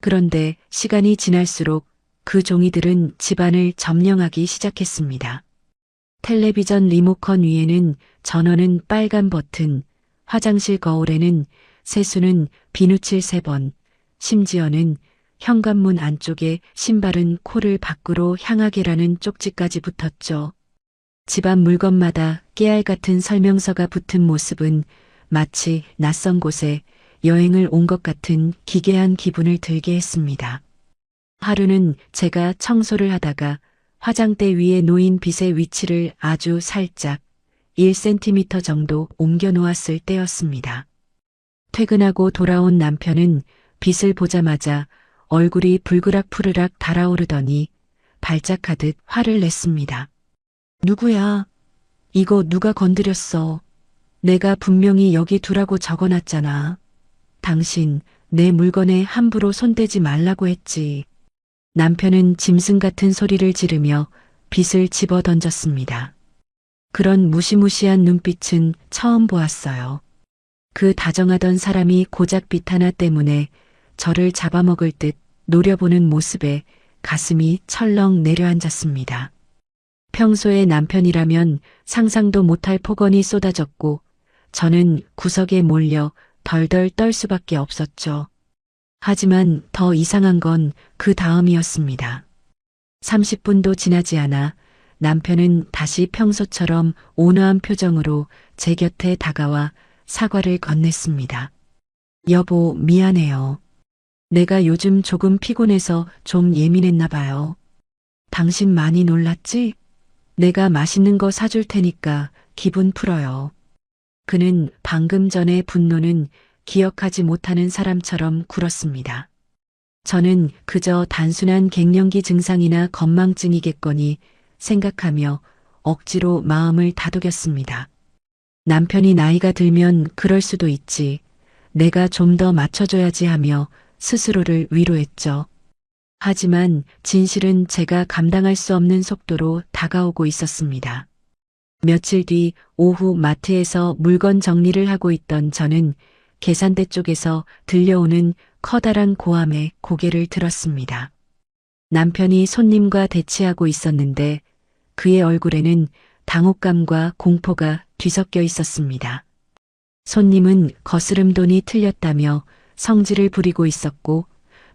그런데 시간이 지날수록 그 종이들은 집안을 점령하기 시작했습니다. 텔레비전 리모컨 위에는 전원은 빨간 버튼, 화장실 거울에는 세수는 비누칠 3번, 심지어는 현관문 안쪽에 신발은 코를 밖으로 향하게라는 쪽지까지 붙었죠. 집안 물건마다 깨알 같은 설명서가 붙은 모습은 마치 낯선 곳에 여행을 온 것 같은 기괴한 기분을 들게 했습니다. 하루는 제가 청소를 하다가 화장대 위에 놓인 빗의 위치를 아주 살짝 1cm 정도 옮겨 놓았을 때였습니다. 퇴근하고 돌아온 남편은 빗을 보자마자 얼굴이 불그락푸르락 달아오르더니 발작하듯 화를 냈습니다. 누구야? 이거 누가 건드렸어? 내가 분명히 여기 두라고 적어놨잖아. 당신 내 물건에 함부로 손대지 말라고 했지. 남편은 짐승 같은 소리를 지르며 빗을 집어 던졌습니다. 그런 무시무시한 눈빛은 처음 보았어요. 그 다정하던 사람이 고작 빗 하나 때문에 저를 잡아먹을 듯 노려보는 모습에 가슴이 철렁 내려앉았습니다. 평소에 남편이라면 상상도 못할 폭언이 쏟아졌고 저는 구석에 몰려 덜덜 떨 수밖에 없었죠. 하지만 더 이상한 건 그 다음이었습니다. 30분도 지나지 않아 남편은 다시 평소처럼 온화한 표정으로 제 곁에 다가와 사과를 건넸습니다. 여보, 미안해요. 내가 요즘 조금 피곤해서 좀 예민했나 봐요. 당신 많이 놀랐지? 내가 맛있는 거 사줄 테니까 기분 풀어요. 그는 방금 전의 분노는 기억하지 못하는 사람처럼 굴었습니다. 저는 그저 단순한 갱년기 증상이나 건망증이겠거니 생각하며 억지로 마음을 다독였습니다. 남편이 나이가 들면 그럴 수도 있지. 내가 좀 더 맞춰줘야지 하며 스스로를 위로했죠. 하지만 진실은 제가 감당할 수 없는 속도로 다가오고 있었습니다. 며칠 뒤 오후 마트에서 물건 정리를 하고 있던 저는 계산대 쪽에서 들려오는 커다란 고함에 고개를 들었습니다. 남편이 손님과 대치하고 있었는데 그의 얼굴에는 당혹감과 공포가 뒤섞여 있었습니다. 손님은 거스름돈이 틀렸다며 성질을 부리고 있었고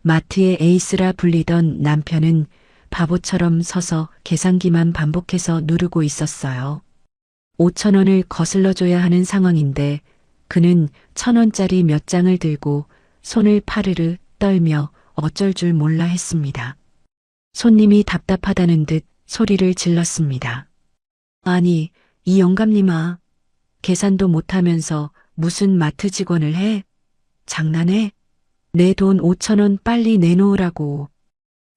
마트의 에이스라 불리던 남편은 바보처럼 서서 계산기만 반복해서 누르고 있었어요. 5,000원을 거슬러줘야 하는 상황인데 그는 1,000원짜리 몇 장을 들고 손을 파르르 떨며 어쩔 줄 몰라 했습니다. 손님이 답답하다는 듯 소리를 질렀습니다. 아니, 이 영감님아. 계산도 못하면서 무슨 마트 직원을 해? 장난해? 내 돈 5,000원 빨리 내놓으라고.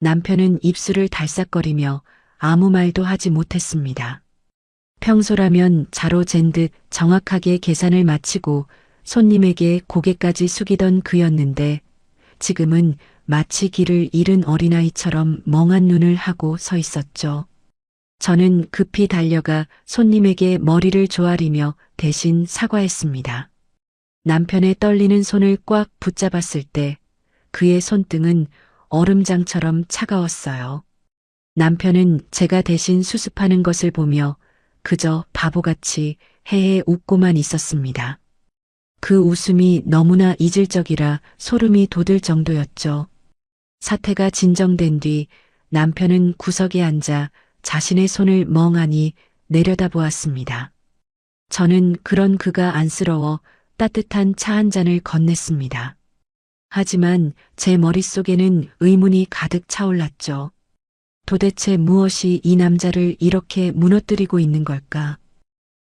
남편은 입술을 달싹거리며 아무 말도 하지 못했습니다. 평소라면 자로 잰 듯 정확하게 계산을 마치고 손님에게 고개까지 숙이던 그였는데 지금은 마치 길을 잃은 어린아이처럼 멍한 눈을 하고 서 있었죠. 저는 급히 달려가 손님에게 머리를 조아리며 대신 사과했습니다. 남편의 떨리는 손을 꽉 붙잡았을 때 그의 손등은 얼음장처럼 차가웠어요. 남편은 제가 대신 수습하는 것을 보며 그저 바보같이 해해 웃고만 있었습니다. 그 웃음이 너무나 이질적이라 소름이 돋을 정도였죠. 사태가 진정된 뒤 남편은 구석에 앉아 자신의 손을 멍하니 내려다보았습니다. 저는 그런 그가 안쓰러워 따뜻한 차 한 잔을 건넸습니다. 하지만 제 머릿속에는 의문이 가득 차올랐죠. 도대체 무엇이 이 남자를 이렇게 무너뜨리고 있는 걸까?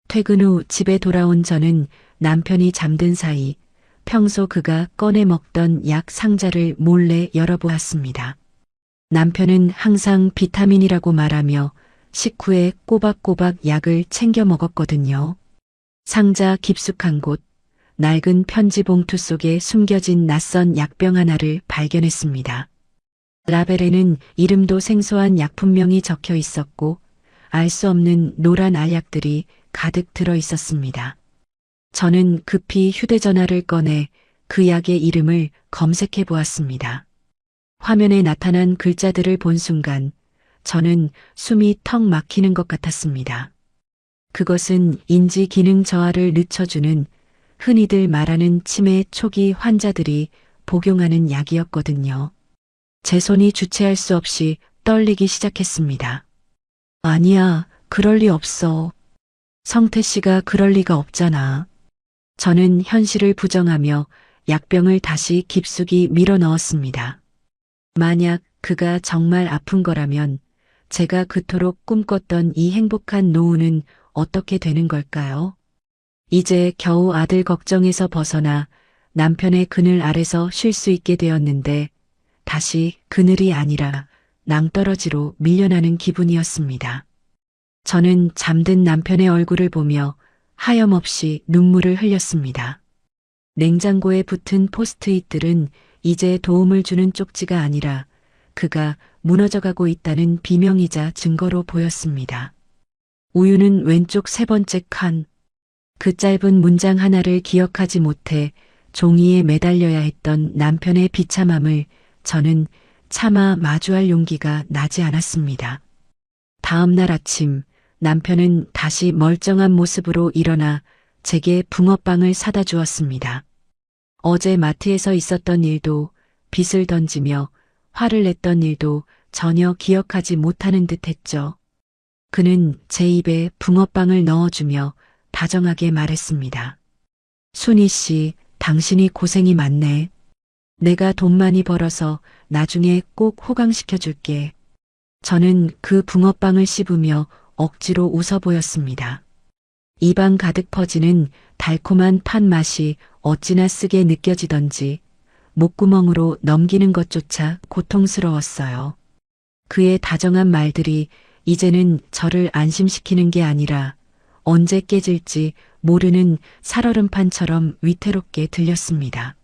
퇴근 후 집에 돌아온 저는 남편이 잠든 사이 평소 그가 꺼내 먹던 약 상자를 몰래 열어보았습니다. 남편은 항상 비타민이라고 말하며 식후에 꼬박꼬박 약을 챙겨 먹었거든요. 상자 깊숙한 곳, 낡은 편지 봉투 속에 숨겨진 낯선 약병 하나를 발견했습니다. 라벨에는 이름도 생소한 약품명이 적혀 있었고 알 수 없는 노란 알약들이 가득 들어 있었습니다. 저는 급히 휴대전화를 꺼내 그 약의 이름을 검색해 보았습니다. 화면에 나타난 글자들을 본 순간 저는 숨이 턱 막히는 것 같았습니다. 그것은 인지 기능 저하를 늦춰주는 흔히들 말하는 치매 초기 환자들이 복용하는 약이었거든요. 제 손이 주체할 수 없이 떨리기 시작했습니다. 아니야, 그럴 리 없어. 성태 씨가 그럴 리가 없잖아. 저는 현실을 부정하며 약병을 다시 깊숙이 밀어 넣었습니다. 만약 그가 정말 아픈 거라면 제가 그토록 꿈꿨던 이 행복한 노후는 어떻게 되는 걸까요? 이제 겨우 아들 걱정에서 벗어나 남편의 그늘 아래서 쉴 수 있게 되었는데 다시 그늘이 아니라 낭떠러지로 밀려나는 기분이었습니다. 저는 잠든 남편의 얼굴을 보며 하염없이 눈물을 흘렸습니다. 냉장고에 붙은 포스트잇들은 이제 도움을 주는 쪽지가 아니라 그가 무너져가고 있다는 비명이자 증거로 보였습니다. 우유는 왼쪽 세 번째 칸. 그 짧은 문장 하나를 기억하지 못해 종이에 매달려야 했던 남편의 비참함을 저는 차마 마주할 용기가 나지 않았습니다. 다음 날 아침 남편은 다시 멀쩡한 모습으로 일어나 제게 붕어빵을 사다 주었습니다. 어제 마트에서 있었던 일도 빗을 던지며 화를 냈던 일도 전혀 기억하지 못하는 듯 했죠. 그는 제 입에 붕어빵을 넣어주며 다정하게 말했습니다. 순희 씨, 당신이 고생이 많네. 내가 돈 많이 벌어서 나중에 꼭 호강시켜 줄게. 저는 그 붕어빵을 씹으며 억지로 웃어 보였습니다. 입안 가득 퍼지는 달콤한 판 맛이 어찌나 쓰게 느껴지던지 목구멍으로 넘기는 것조차 고통스러웠어요. 그의 다정한 말들이 이제는 저를 안심시키는 게 아니라 언제 깨질지 모르는 살얼음판처럼 위태롭게 들렸습니다.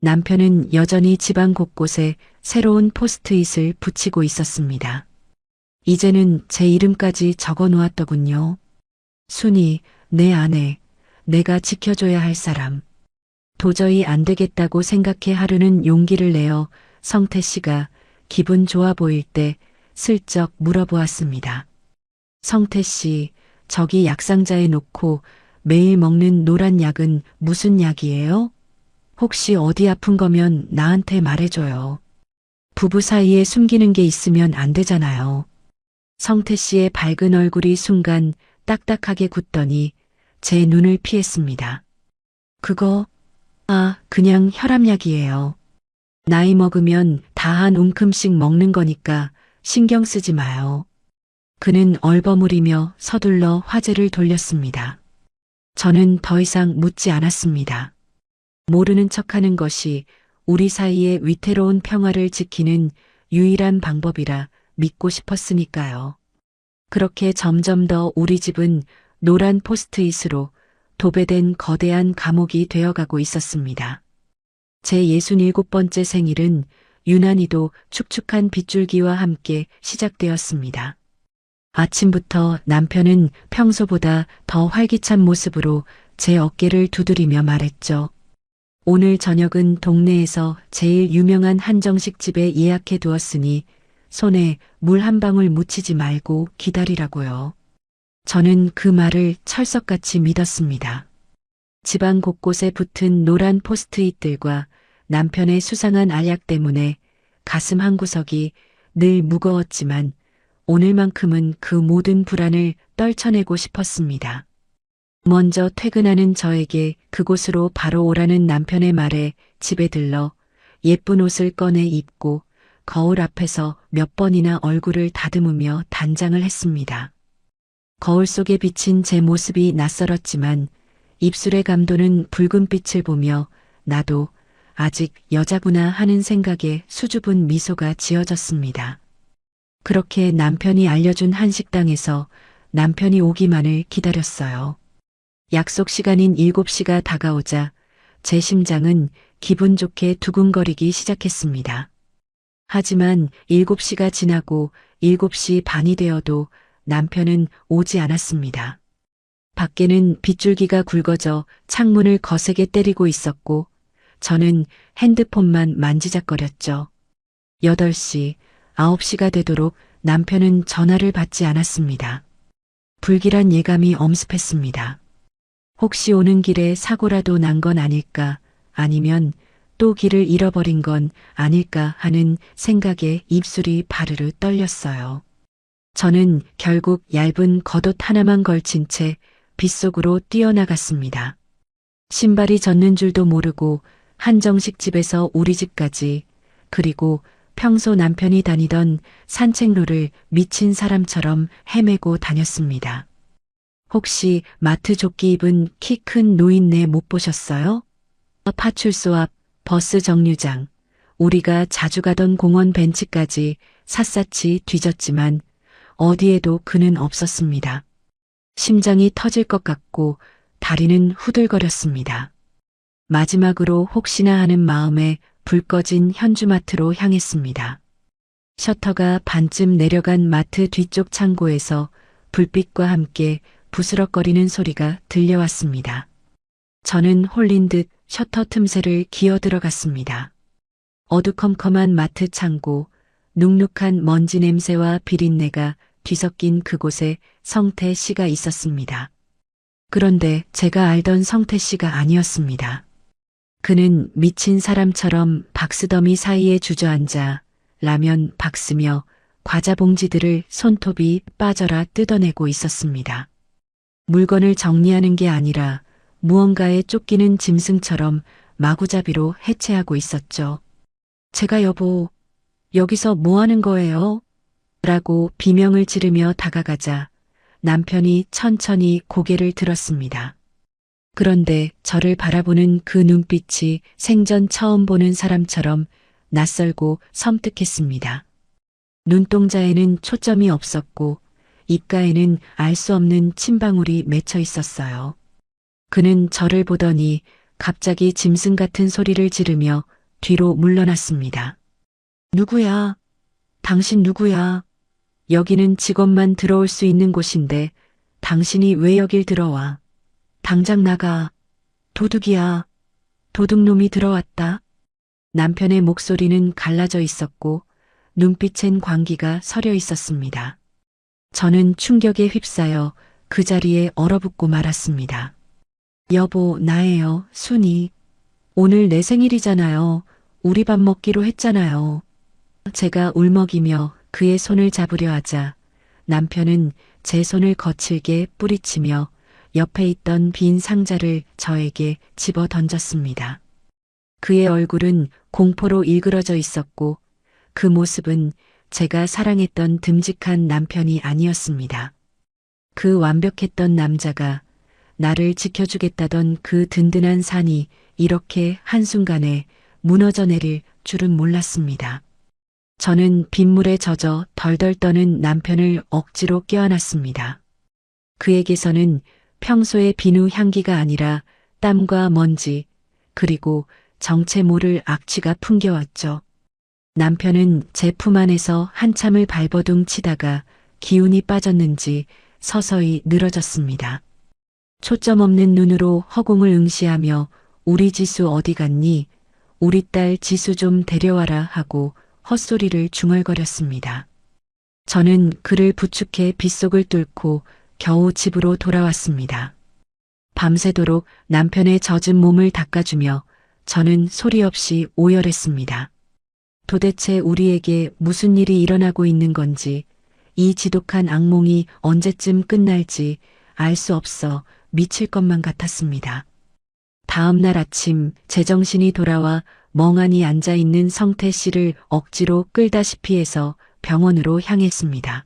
남편은 여전히 집안 곳곳에 새로운 포스트잇을 붙이고 있었습니다. 이제는 제 이름까지 적어 놓았더군요. 순이, 내 아내, 내가 지켜줘야 할 사람. 도저히 안 되겠다고 생각해 하루는 용기를 내어 성태 씨가 기분 좋아 보일 때 슬쩍 물어보았습니다. 성태 씨, 저기 약상자에 놓고 매일 먹는 노란 약은 무슨 약이에요? 혹시 어디 아픈 거면 나한테 말해줘요. 부부 사이에 숨기는 게 있으면 안 되잖아요. 성태 씨의 밝은 얼굴이 순간 딱딱하게 굳더니 제 눈을 피했습니다. 그거, 그냥 혈압약이에요. 나이 먹으면 다 한 움큼씩 먹는 거니까 신경 쓰지 마요. 그는 얼버무리며 서둘러 화제를 돌렸습니다. 저는 더 이상 묻지 않았습니다. 모르는 척하는 것이 우리 사이의 위태로운 평화를 지키는 유일한 방법이라 믿고 싶었으니까요. 그렇게 점점 더 우리 집은 노란 포스트잇으로 도배된 거대한 감옥이 되어가고 있었습니다. 제 67번째 생일은 유난히도 축축한 빗줄기와 함께 시작되었습니다. 아침부터 남편은 평소보다 더 활기찬 모습으로 제 어깨를 두드리며 말했죠. 오늘 저녁은 동네에서 제일 유명한 한정식 집에 예약해 두었으니 손에 물 한 방울 묻히지 말고 기다리라고요. 저는 그 말을 철석같이 믿었습니다. 집안 곳곳에 붙은 노란 포스트잇들과 남편의 수상한 알약 때문에 가슴 한구석이 늘 무거웠지만 오늘만큼은 그 모든 불안을 떨쳐내고 싶었습니다. 먼저 퇴근하는 저에게 그곳으로 바로 오라는 남편의 말에 집에 들러 예쁜 옷을 꺼내 입고 거울 앞에서 몇 번이나 얼굴을 다듬으며 단장을 했습니다. 거울 속에 비친 제 모습이 낯설었지만 입술에 감도는 붉은 빛을 보며 나도 아직 여자구나 하는 생각에 수줍은 미소가 지어졌습니다. 그렇게 남편이 알려준 한식당에서 남편이 오기만을 기다렸어요. 약속 시간인 7시가 다가오자 제 심장은 기분 좋게 두근거리기 시작했습니다. 하지만 7시가 지나고 7시 반이 되어도 남편은 오지 않았습니다. 밖에는 빗줄기가 굵어져 창문을 거세게 때리고 있었고 저는 핸드폰만 만지작거렸죠. 8시, 9시가 되도록 남편은 전화를 받지 않았습니다. 불길한 예감이 엄습했습니다. 혹시 오는 길에 사고라도 난 건 아닐까, 아니면 또 길을 잃어버린 건 아닐까 하는 생각에 입술이 바르르 떨렸어요. 저는 결국 얇은 겉옷 하나만 걸친 채 빗속으로 뛰어나갔습니다. 신발이 젖는 줄도 모르고 한정식 집에서 우리 집까지, 그리고 평소 남편이 다니던 산책로를 미친 사람처럼 헤매고 다녔습니다. 혹시 마트 조끼 입은 키 큰 노인네 못 보셨어요? 파출소 앞 버스 정류장, 우리가 자주 가던 공원 벤치까지 샅샅이 뒤졌지만 어디에도 그는 없었습니다. 심장이 터질 것 같고 다리는 후들거렸습니다. 마지막으로 혹시나 하는 마음에 불 꺼진 현주마트로 향했습니다. 셔터가 반쯤 내려간 마트 뒤쪽 창고에서 불빛과 함께 부스럭거리는 소리가 들려왔습니다. 저는 홀린 듯 셔터 틈새를 기어 들어갔습니다. 어두컴컴한 마트 창고, 눅눅한 먼지 냄새와 비린내가 뒤섞인 그곳에 성태 씨가 있었습니다. 그런데 제가 알던 성태 씨가 아니었습니다. 그는 미친 사람처럼 박스더미 사이에 주저앉아 라면 박스며 과자 봉지들을 손톱이 빠져라 뜯어내고 있었습니다. 물건을 정리하는 게 아니라 무언가에 쫓기는 짐승처럼 마구잡이로 해체하고 있었죠. 제가 여보, 여기서 뭐 하는 거예요? 라고 비명을 지르며 다가가자 남편이 천천히 고개를 들었습니다. 그런데 저를 바라보는 그 눈빛이 생전 처음 보는 사람처럼 낯설고 섬뜩했습니다. 눈동자에는 초점이 없었고 입가에는 알 수 없는 침방울이 맺혀 있었어요. 그는 저를 보더니 갑자기 짐승 같은 소리를 지르며 뒤로 물러났습니다. 누구야? 당신 누구야? 여기는 직원만 들어올 수 있는 곳인데 당신이 왜 여길 들어와? 당장 나가. 도둑이야. 도둑놈이 들어왔다. 남편의 목소리는 갈라져 있었고 눈빛엔 광기가 서려 있었습니다. 저는 충격에 휩싸여 그 자리에 얼어붙고 말았습니다. 여보, 나예요, 순이. 오늘 내 생일이잖아요. 우리 밥 먹기로 했잖아요. 제가 울먹이며 그의 손을 잡으려 하자 남편은 제 손을 거칠게 뿌리치며 옆에 있던 빈 상자를 저에게 집어 던졌습니다. 그의 얼굴은 공포로 일그러져 있었고 그 모습은 제가 사랑했던 듬직한 남편이 아니었습니다. 그 완벽했던 남자가 나를 지켜주겠다던 그 든든한 산이 이렇게 한순간에 무너져 내릴 줄은 몰랐습니다. 저는 빗물에 젖어 덜덜 떠는 남편을 억지로 껴안았습니다. 그에게서는 평소의 비누 향기가 아니라 땀과 먼지, 그리고 정체 모를 악취가 풍겨왔죠. 남편은 제 품 안에서 한참을 발버둥 치다가 기운이 빠졌는지 서서히 늘어졌습니다. 초점 없는 눈으로 허공을 응시하며 우리 지수 어디 갔니? 우리 딸 지수 좀 데려와라 하고 헛소리를 중얼거렸습니다. 저는 그를 부축해 빗속을 뚫고 겨우 집으로 돌아왔습니다. 밤새도록 남편의 젖은 몸을 닦아주며 저는 소리 없이 오열했습니다. 도대체 우리에게 무슨 일이 일어나고 있는 건지, 이 지독한 악몽이 언제쯤 끝날지 알 수 없어 미칠 것만 같았습니다. 다음 날 아침 제정신이 돌아와 멍하니 앉아있는 성태 씨를 억지로 끌다시피 해서 병원으로 향했습니다.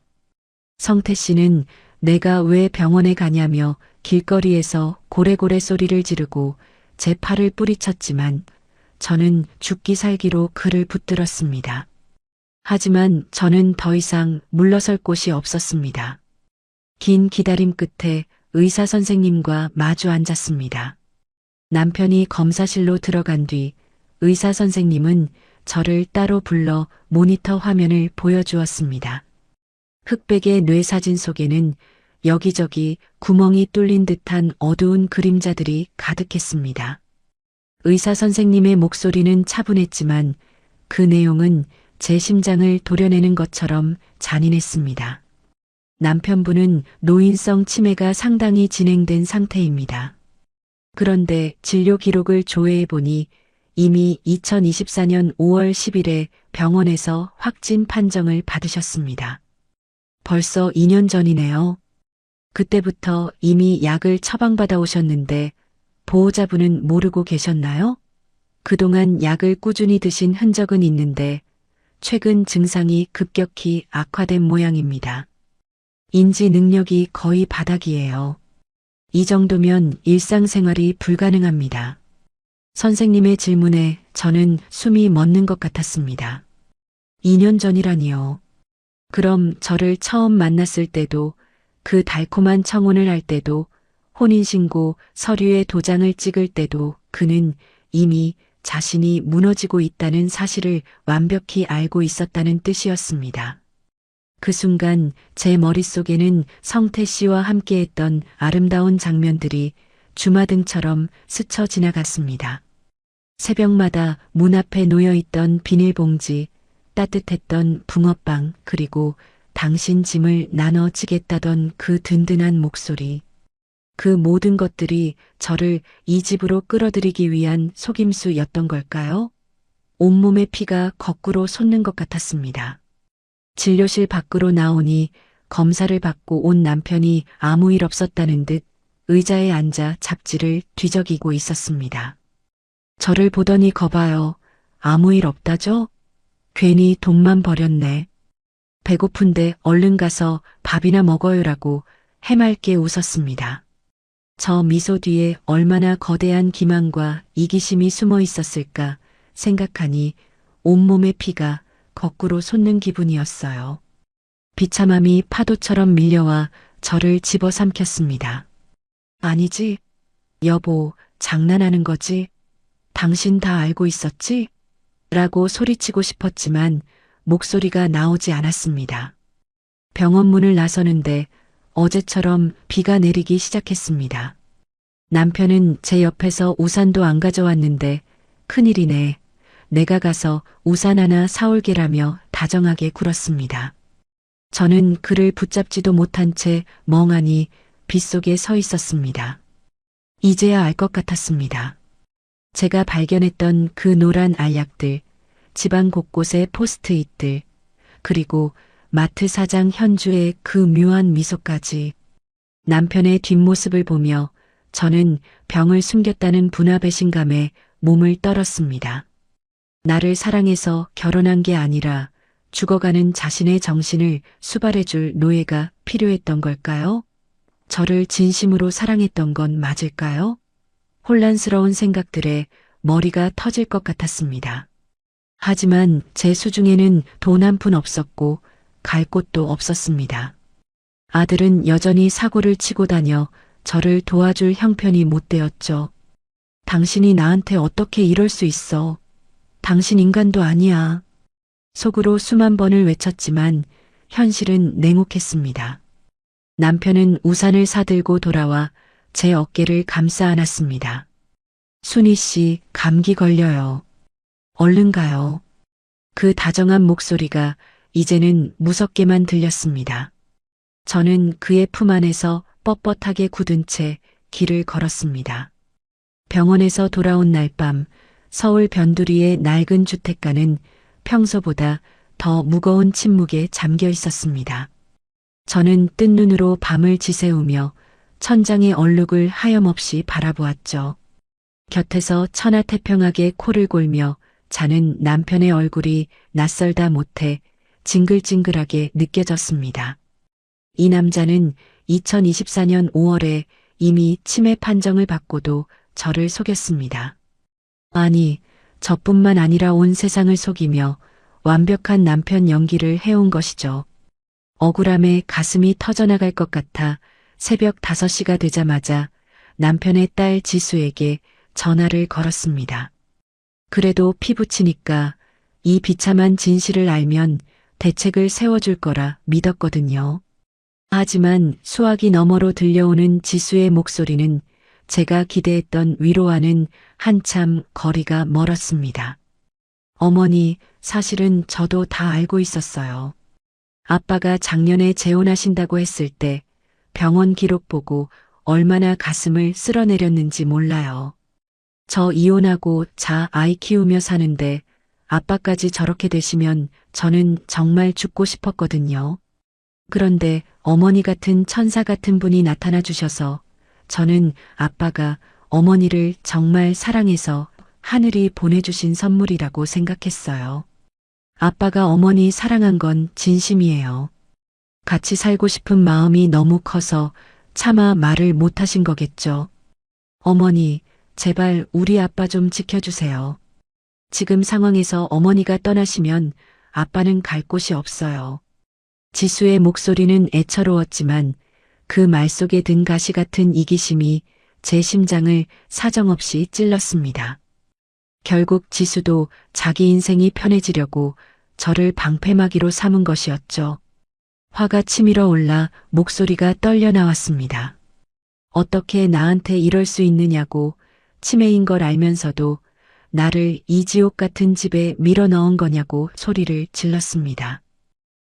성태 씨는 내가 왜 병원에 가냐며 길거리에서 고래고래 소리를 지르고 제 팔을 뿌리쳤지만 저는 죽기 살기로 그를 붙들었습니다. 하지만 저는 더 이상 물러설 곳이 없었습니다. 긴 기다림 끝에 의사 선생님과 마주 앉았습니다. 남편이 검사실로 들어간 뒤 의사 선생님은 저를 따로 불러 모니터 화면을 보여주었습니다. 흑백의 뇌 사진 속에는 여기저기 구멍이 뚫린 듯한 어두운 그림자들이 가득했습니다. 의사 선생님의 목소리는 차분했지만 그 내용은 제 심장을 도려내는 것처럼 잔인했습니다. 남편분은 노인성 치매가 상당히 진행된 상태입니다. 그런데 진료 기록을 조회해 보니 이미 2024년 5월 10일에 병원에서 확진 판정을 받으셨습니다. 벌써 2년 전이네요. 그때부터 이미 약을 처방받아 오셨는데 보호자분은 모르고 계셨나요? 그동안 약을 꾸준히 드신 흔적은 있는데 최근 증상이 급격히 악화된 모양입니다. 인지 능력이 거의 바닥이에요. 이 정도면 일상생활이 불가능합니다. 선생님의 질문에 저는 숨이 멎는 것 같았습니다. 2년 전이라니요. 그럼 저를 처음 만났을 때도 그 달콤한 청혼을 할 때도 혼인신고 서류에 도장을 찍을 때도 그는 이미 자신이 무너지고 있다는 사실을 완벽히 알고 있었다는 뜻이었습니다. 그 순간 제 머릿속에는 성태 씨와 함께했던 아름다운 장면들이 주마등처럼 스쳐 지나갔습니다. 새벽마다 문 앞에 놓여있던 비닐봉지, 따뜻했던 붕어빵, 그리고 당신 짐을 나눠지겠다던 그 든든한 목소리. 그 모든 것들이 저를 이 집으로 끌어들이기 위한 속임수였던 걸까요? 온몸의 피가 거꾸로 솟는 것 같았습니다. 진료실 밖으로 나오니 검사를 받고 온 남편이 아무 일 없었다는 듯 의자에 앉아 잡지를 뒤적이고 있었습니다. 저를 보더니 거봐요. 아무 일 없다죠? 괜히 돈만 버렸네. 배고픈데 얼른 가서 밥이나 먹어요라고 해맑게 웃었습니다. 저 미소 뒤에 얼마나 거대한 기만과 이기심이 숨어 있었을까 생각하니 온몸의 피가 거꾸로 솟는 기분이었어요. 비참함이 파도처럼 밀려와 저를 집어삼켰습니다. 아니지, 여보, 장난하는 거지? 당신 다 알고 있었지? 라고 소리치고 싶었지만 목소리가 나오지 않았습니다. 병원 문을 나서는데 어제처럼 비가 내리기 시작했습니다. 남편은 제 옆에서 우산도 안 가져왔는데 큰일이네. 내가 가서 우산 하나 사올게라며 다정하게 굴었습니다. 저는 그를 붙잡지도 못한 채 멍하니 빗속에 서 있었습니다. 이제야 알 것 같았습니다. 제가 발견했던 그 노란 알약들, 집안 곳곳의 포스트잇들, 그리고 마트 사장 현주의 그 묘한 미소까지. 남편의 뒷모습을 보며 저는 병을 숨겼다는 분화 배신감에 몸을 떨었습니다. 나를 사랑해서 결혼한 게 아니라 죽어가는 자신의 정신을 수발해줄 노예가 필요했던 걸까요? 저를 진심으로 사랑했던 건 맞을까요? 혼란스러운 생각들에 머리가 터질 것 같았습니다. 하지만 제 수중에는 돈 한 푼 없었고 갈 곳도 없었습니다. 아들은 여전히 사고를 치고 다녀 저를 도와줄 형편이 못 되었죠. 당신이 나한테 어떻게 이럴 수 있어. 당신 인간도 아니야. 속으로 수만 번을 외쳤지만 현실은 냉혹했습니다. 남편은 우산을 사들고 돌아와 제 어깨를 감싸 안았습니다. 순희 씨, 감기 걸려요. 얼른 가요. 그 다정한 목소리가 이제는 무섭게만 들렸습니다. 저는 그의 품 안에서 뻣뻣하게 굳은 채 길을 걸었습니다. 병원에서 돌아온 날 밤 서울 변두리의 낡은 주택가는 평소보다 더 무거운 침묵에 잠겨 있었습니다. 저는 뜬 눈으로 밤을 지새우며 천장의 얼룩을 하염없이 바라보았죠. 곁에서 천하태평하게 코를 골며 자는 남편의 얼굴이 낯설다 못해 징글징글하게 느껴졌습니다. 이 남자는 2024년 5월에 이미 치매 판정을 받고도 저를 속였습니다. 아니, 저뿐만 아니라 온 세상을 속이며 완벽한 남편 연기를 해온 것이죠. 억울함에 가슴이 터져나갈 것 같아 새벽 5시가 되자마자 남편의 딸 지수에게 전화를 걸었습니다. 그래도 피부치니까 이 비참한 진실을 알면 대책을 세워줄 거라 믿었거든요. 하지만 수화기 너머로 들려오는 지수의 목소리는 제가 기대했던 위로와는 한참 거리가 멀었습니다. 어머니, 사실은 저도 다 알고 있었어요. 아빠가 작년에 재혼하신다고 했을 때 병원 기록 보고 얼마나 가슴을 쓸어내렸는지 몰라요. 저 이혼하고 아이 키우며 사는데 아빠까지 저렇게 되시면 저는 정말 죽고 싶었거든요. 그런데 어머니 같은 천사 같은 분이 나타나 주셔서 저는 아빠가 어머니를 정말 사랑해서 하늘이 보내주신 선물이라고 생각했어요. 아빠가 어머니 사랑한 건 진심이에요. 같이 살고 싶은 마음이 너무 커서 차마 말을 못하신 거겠죠. 어머니, 제발 우리 아빠 좀 지켜주세요. 지금 상황에서 어머니가 떠나시면 아빠는 갈 곳이 없어요. 지수의 목소리는 애처로웠지만 그 말 속에 든 가시 같은 이기심이 제 심장을 사정없이 찔렀습니다. 결국 지수도 자기 인생이 편해지려고 저를 방패막이로 삼은 것이었죠. 화가 치밀어 올라 목소리가 떨려 나왔습니다. 어떻게 나한테 이럴 수 있느냐고, 치매인 걸 알면서도 나를 이 지옥 같은 집에 밀어 넣은 거냐고 소리를 질렀습니다.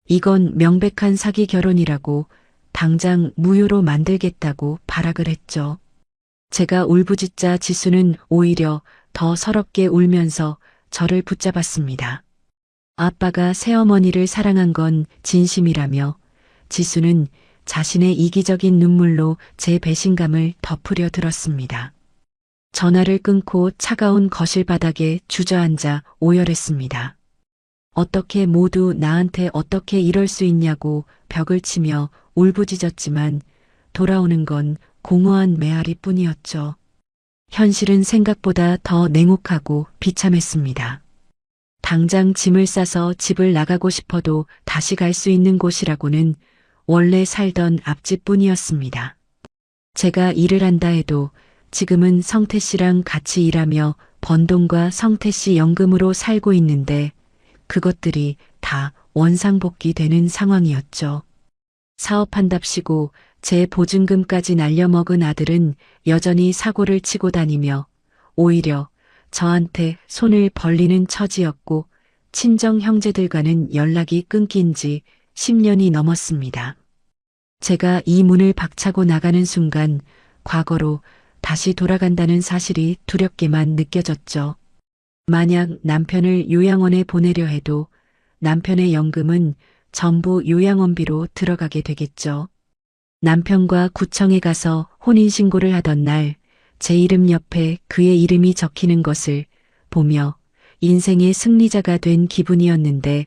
이건 명백한 사기 결혼이라고, 당장 무효로 만들겠다고 발악을 했죠. 제가 울부짖자 지수는 오히려 더 서럽게 울면서 저를 붙잡았습니다. 아빠가 새어머니를 사랑한 건 진심이라며 지수는 자신의 이기적인 눈물로 제 배신감을 덮으려 들었습니다. 전화를 끊고 차가운 거실 바닥에 주저앉아 오열했습니다. 어떻게 모두 나한테 어떻게 이럴 수 있냐고 벽을 치며 울부짖었지만 돌아오는 건 공허한 메아리 뿐이었죠. 현실은 생각보다 더 냉혹하고 비참했습니다. 당장 짐을 싸서 집을 나가고 싶어도 다시 갈 수 있는 곳이라고는 원래 살던 앞집뿐이었습니다. 제가 일을 한다 해도 지금은 성태 씨랑 같이 일하며 번 돈과 성태 씨 연금으로 살고 있는데 그것들이 다 원상복귀 되는 상황이었죠. 사업한답시고 제 보증금까지 날려먹은 아들은 여전히 사고를 치고 다니며 오히려 저한테 손을 벌리는 처지였고 친정 형제들과는 연락이 끊긴 지 10년이 넘었습니다. 제가 이 문을 박차고 나가는 순간 과거로 다시 돌아간다는 사실이 두렵게만 느껴졌죠. 만약 남편을 요양원에 보내려 해도 남편의 연금은 전부 요양원비로 들어가게 되겠죠. 남편과 구청에 가서 혼인신고를 하던 날 제 이름 옆에 그의 이름이 적히는 것을 보며 인생의 승리자가 된 기분이었는데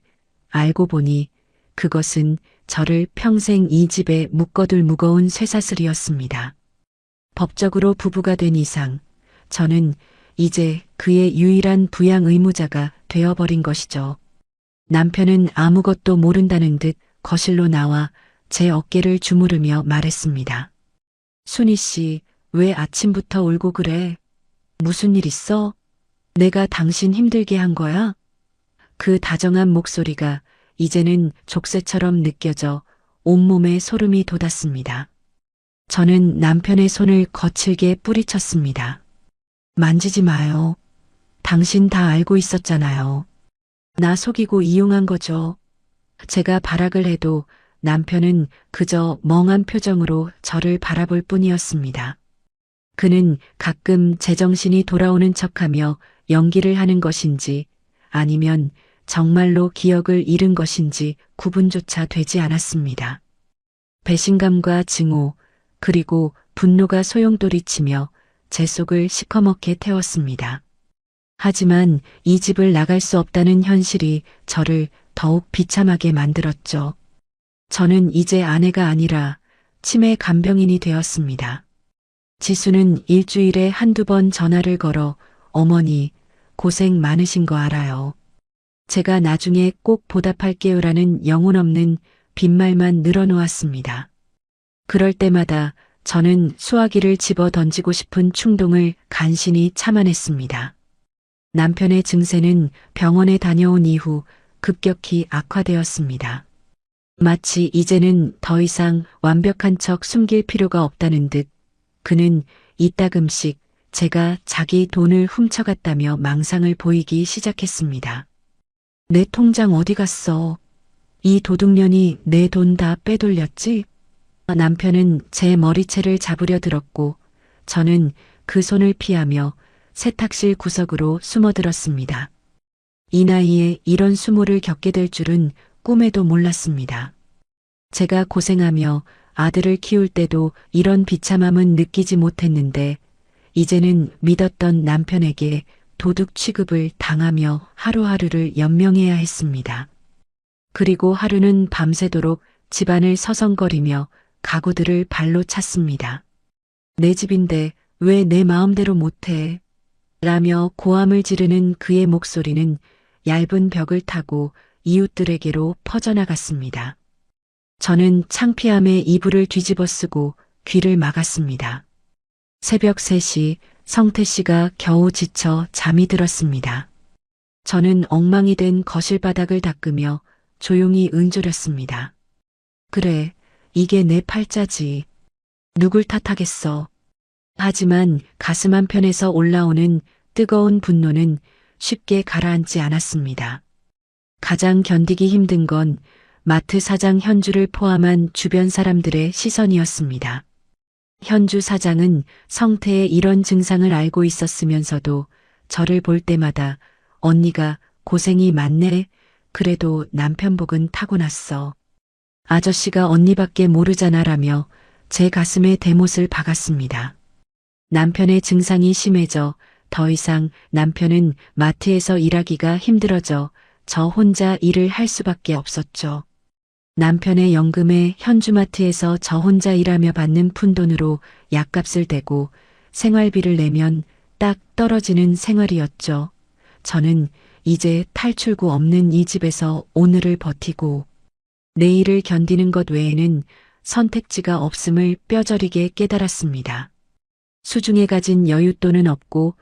알고 보니 그것은 저를 평생 이 집에 묶어둘 무거운 쇠사슬이었습니다. 법적으로 부부가 된 이상 저는 이제 그의 유일한 부양 의무자가 되어버린 것이죠. 남편은 아무것도 모른다는 듯 거실로 나와 제 어깨를 주무르며 말했습니다. 순희 씨, 왜 아침부터 울고 그래? 무슨 일 있어? 내가 당신 힘들게 한 거야? 그 다정한 목소리가 이제는 족쇄처럼 느껴져 온몸에 소름이 돋았습니다. 저는 남편의 손을 거칠게 뿌리쳤습니다. 만지지 마요. 당신 다 알고 있었잖아요. 나 속이고 이용한 거죠. 제가 발악을 해도 남편은 그저 멍한 표정으로 저를 바라볼 뿐이었습니다. 그는 가끔 제정신이 돌아오는 척하며 연기를 하는 것인지 아니면 정말로 기억을 잃은 것인지 구분조차 되지 않았습니다. 배신감과 증오, 그리고 분노가 소용돌이치며 제 속을 시커멓게 태웠습니다. 하지만 이 집을 나갈 수 없다는 현실이 저를 더욱 비참하게 만들었죠. 저는 이제 아내가 아니라 치매 간병인이 되었습니다. 지수는 일주일에 한두 번 전화를 걸어 어머니 고생 많으신 거 알아요. 제가 나중에 꼭 보답할게요라는 영혼 없는 빈말만 늘어놓았습니다. 그럴 때마다 저는 수화기를 집어 던지고 싶은 충동을 간신히 참아냈습니다. 남편의 증세는 병원에 다녀온 이후 급격히 악화되었습니다. 마치 이제는 더 이상 완벽한 척 숨길 필요가 없다는 듯 그는 이따금씩 제가 자기 돈을 훔쳐갔다며 망상을 보이기 시작했습니다. 내 통장 어디 갔어? 이 도둑년이 내 돈 다 빼돌렸지? 남편은 제 머리채를 잡으려 들었고 저는 그 손을 피하며 세탁실 구석으로 숨어들었습니다. 이 나이에 이런 수모를 겪게 될 줄은 꿈에도 몰랐습니다. 제가 고생하며 아들을 키울 때도 이런 비참함은 느끼지 못했는데 이제는 믿었던 남편에게 도둑 취급을 당하며 하루하루를 연명해야 했습니다. 그리고 하루는 밤새도록 집안을 서성거리며 가구들을 발로 찼습니다. 내 집인데 왜 내 마음대로 못해? 라며 고함을 지르는 그의 목소리는 얇은 벽을 타고 이웃들에게로 퍼져나갔습니다. 저는 창피함에 이불을 뒤집어 쓰고 귀를 막았습니다. 새벽 3시 성태 씨가 겨우 지쳐 잠이 들었습니다. 저는 엉망이 된 거실 바닥을 닦으며 조용히 은조렸습니다. 그래, 이게 내 팔자지. 누굴 탓하겠어. 하지만 가슴 한편에서 올라오는 뜨거운 분노는 쉽게 가라앉지 않았습니다. 가장 견디기 힘든 건 마트 사장 현주를 포함한 주변 사람들의 시선이었습니다. 현주 사장은 성태의 이런 증상을 알고 있었으면서도 저를 볼 때마다 언니가 고생이 많네. 그래도 남편 복은 타고났어. 아저씨가 언니밖에 모르잖아라며 제 가슴에 대못을 박았습니다. 남편의 증상이 심해져 더 이상 남편은 마트에서 일하기가 힘들어져 저 혼자 일을 할 수밖에 없었죠. 남편의 연금에 현주마트에서 저 혼자 일하며 받는 푼돈으로 약값을 대고 생활비를 내면 딱 떨어지는 생활이었죠. 저는 이제 탈출구 없는 이 집에서 오늘을 버티고 내일을 견디는 것 외에는 선택지가 없음을 뼈저리게 깨달았습니다. 수중에 가진 여윳돈은 없고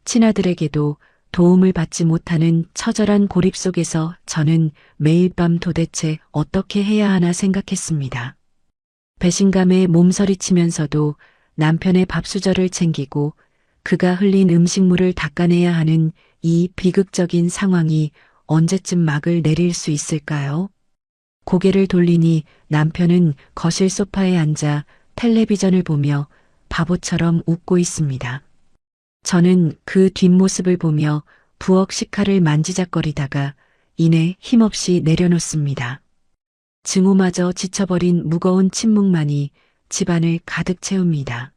친아들에게도 도움을 받지 못하는 처절한 고립 속에서 저는 매일 밤 도대체 어떻게 해야 하나 생각했습니다. 배신감에 몸서리치면서도 남편의 밥수저를 챙기고 그가 흘린 음식물을 닦아내야 하는 이 비극적인 상황이 언제쯤 막을 내릴 수 있을까요? 고개를 돌리니 남편은 거실 소파에 앉아 텔레비전을 보며 바보처럼 웃고 있습니다. 저는 그 뒷모습을 보며 부엌 식칼을 만지작거리다가 이내 힘없이 내려놓습니다. 증오마저 지쳐버린 무거운 침묵만이 집안을 가득 채웁니다.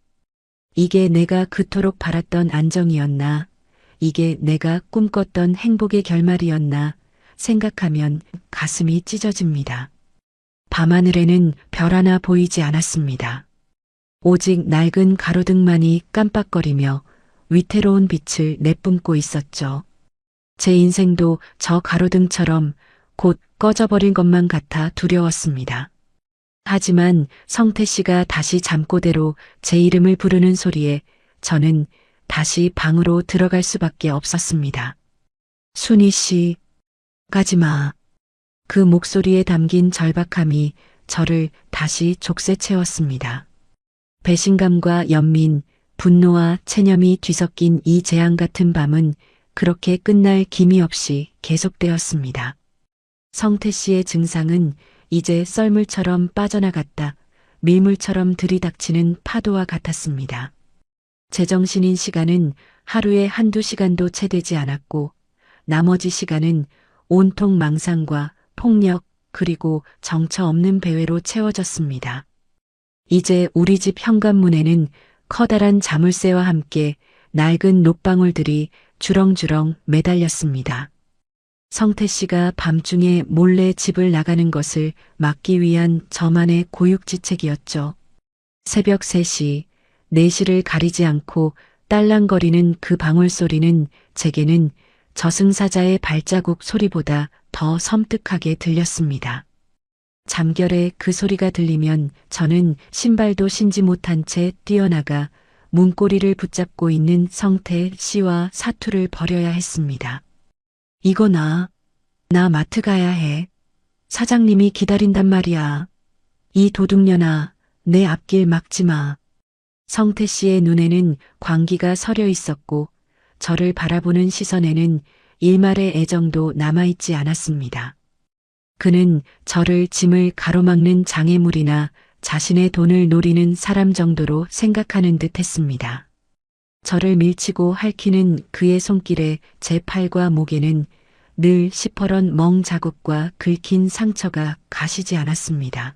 이게 내가 그토록 바랐던 안정이었나? 이게 내가 꿈꿨던 행복의 결말이었나? 생각하면 가슴이 찢어집니다. 밤하늘에는 별 하나 보이지 않았습니다. 오직 낡은 가로등만이 깜빡거리며 위태로운 빛을 내뿜고 있었죠. 제 인생도 저 가로등처럼 곧 꺼져버린 것만 같아 두려웠습니다. 하지만 성태 씨가 다시 잠꼬대로 제 이름을 부르는 소리에 저는 다시 방으로 들어갈 수밖에 없었습니다. 순희 씨, 가지 마. 그 목소리에 담긴 절박함이 저를 다시 족쇄 채웠습니다. 배신감과 연민, 분노와 체념이 뒤섞인 이 재앙 같은 밤은 그렇게 끝날 기미 없이 계속되었습니다. 성태 씨의 증상은 이제 썰물처럼 빠져나갔다 밀물처럼 들이닥치는 파도와 같았습니다. 제정신인 시간은 하루에 한두 시간도 채 되지 않았고 나머지 시간은 온통 망상과 폭력 그리고 정처 없는 배회로 채워졌습니다. 이제 우리 집 현관문에는 커다란 자물쇠와 함께 낡은 녹방울들이 주렁주렁 매달렸습니다. 성태 씨가 밤중에 몰래 집을 나가는 것을 막기 위한 저만의 고육지책이었죠. 새벽 3시, 4시를 가리지 않고 딸랑거리는 그 방울소리는 제게는 저승사자의 발자국 소리보다 더 섬뜩하게 들렸습니다. 잠결에 그 소리가 들리면 저는 신발도 신지 못한 채 뛰어나가 문고리를 붙잡고 있는 성태 씨와 사투를 벌여야 했습니다. 이거 나 마트 가야 해. 사장님이 기다린단 말이야. 이 도둑년아, 내 앞길 막지 마. 성태 씨의 눈에는 광기가 서려 있었고 저를 바라보는 시선에는 일말의 애정도 남아있지 않았습니다. 그는 저를 짐을 가로막는 장애물이나 자신의 돈을 노리는 사람 정도로 생각하는 듯 했습니다. 저를 밀치고 핥히는 그의 손길에 제 팔과 목에는 늘 시퍼런 멍 자국과 긁힌 상처가 가시지 않았습니다.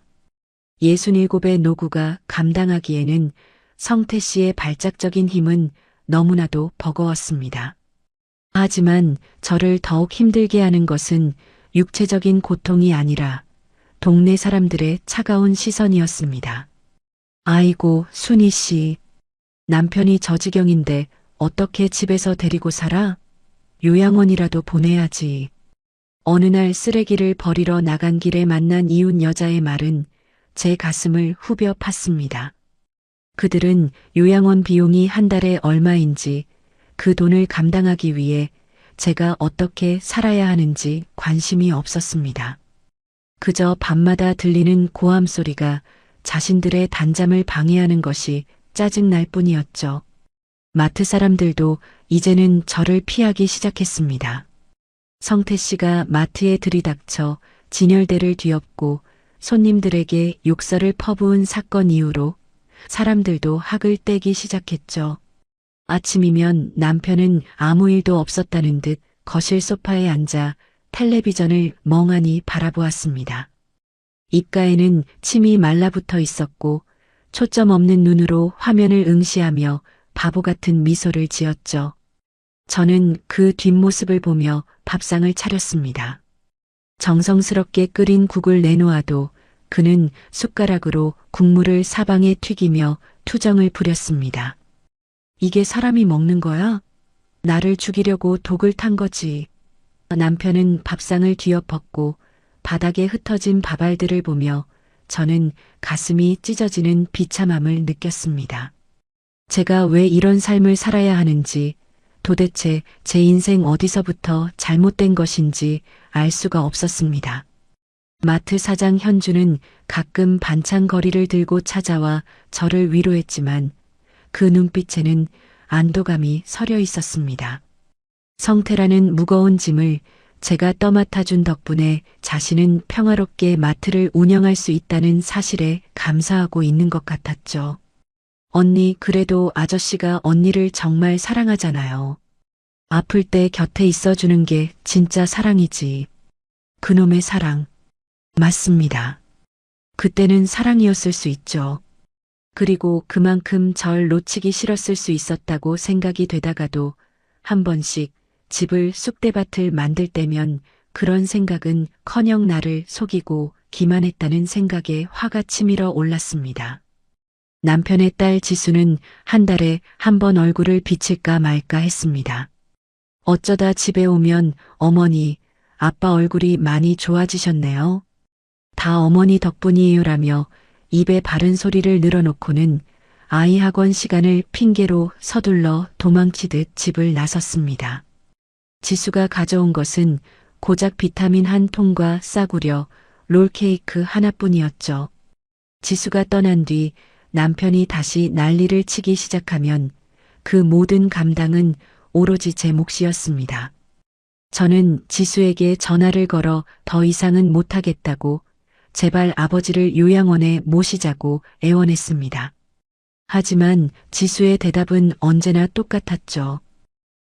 67의 노구가 감당하기에는 성태 씨의 발작적인 힘은 너무나도 버거웠습니다. 하지만 저를 더욱 힘들게 하는 것은 육체적인 고통이 아니라 동네 사람들의 차가운 시선이었습니다. 아이고, 순희 씨. 남편이 저 지경인데 어떻게 집에서 데리고 살아? 요양원이라도 보내야지. 어느 날 쓰레기를 버리러 나간 길에 만난 이웃 여자의 말은 제 가슴을 후벼 팠습니다. 그들은 요양원 비용이 한 달에 얼마인지 그 돈을 감당하기 위해 제가 어떻게 살아야 하는지 관심이 없었습니다. 그저 밤마다 들리는 고함 소리가 자신들의 단잠을 방해하는 것이 짜증날 뿐이었죠. 마트 사람들도 이제는 저를 피하기 시작했습니다. 성태 씨가 마트에 들이닥쳐 진열대를 뒤엎고 손님들에게 욕설을 퍼부은 사건 이후로 사람들도 학을 떼기 시작했죠. 아침이면 남편은 아무 일도 없었다는 듯 거실 소파에 앉아 텔레비전을 멍하니 바라보았습니다. 입가에는 침이 말라붙어 있었고 초점 없는 눈으로 화면을 응시하며 바보 같은 미소를 지었죠. 저는 그 뒷모습을 보며 밥상을 차렸습니다. 정성스럽게 끓인 국을 내놓아도 그는 숟가락으로 국물을 사방에 튀기며 투정을 부렸습니다. 이게 사람이 먹는 거야? 나를 죽이려고 독을 탄 거지. 남편은 밥상을 뒤엎었고 바닥에 흩어진 밥알들을 보며 저는 가슴이 찢어지는 비참함을 느꼈습니다. 제가 왜 이런 삶을 살아야 하는지, 도대체 제 인생 어디서부터 잘못된 것인지 알 수가 없었습니다. 마트 사장 현주는 가끔 반찬거리를 들고 찾아와 저를 위로했지만 그 눈빛에는 안도감이 서려 있었습니다. 성태라는 무거운 짐을 제가 떠맡아준 덕분에 자신은 평화롭게 마트를 운영할 수 있다는 사실에 감사하고 있는 것 같았죠. 언니, 그래도 아저씨가 언니를 정말 사랑하잖아요. 아플 때 곁에 있어주는 게 진짜 사랑이지. 그놈의 사랑. 맞습니다. 그때는 사랑이었을 수 있죠. 그리고 그만큼 절 놓치기 싫었을 수 있었다고 생각이 되다가도 한 번씩 집을 쑥대밭을 만들 때면 그런 생각은 커녕 나를 속이고 기만했다는 생각에 화가 치밀어 올랐습니다. 남편의 딸 지수는 한 달에 한 번 얼굴을 비칠까 말까 했습니다. 어쩌다 집에 오면 어머니, 아빠 얼굴이 많이 좋아지셨네요. 다 어머니 덕분이에요라며 입에 바른 소리를 늘어놓고는 아이 학원 시간을 핑계로 서둘러 도망치듯 집을 나섰습니다. 지수가 가져온 것은 고작 비타민 한 통과 싸구려 롤케이크 하나뿐이었죠. 지수가 떠난 뒤 남편이 다시 난리를 치기 시작하면 그 모든 감당은 오로지 제 몫이었습니다. 저는 지수에게 전화를 걸어 더 이상은 못하겠다고 제발 아버지를 요양원에 모시자고 애원했습니다. 하지만 지수의 대답은 언제나 똑같았죠.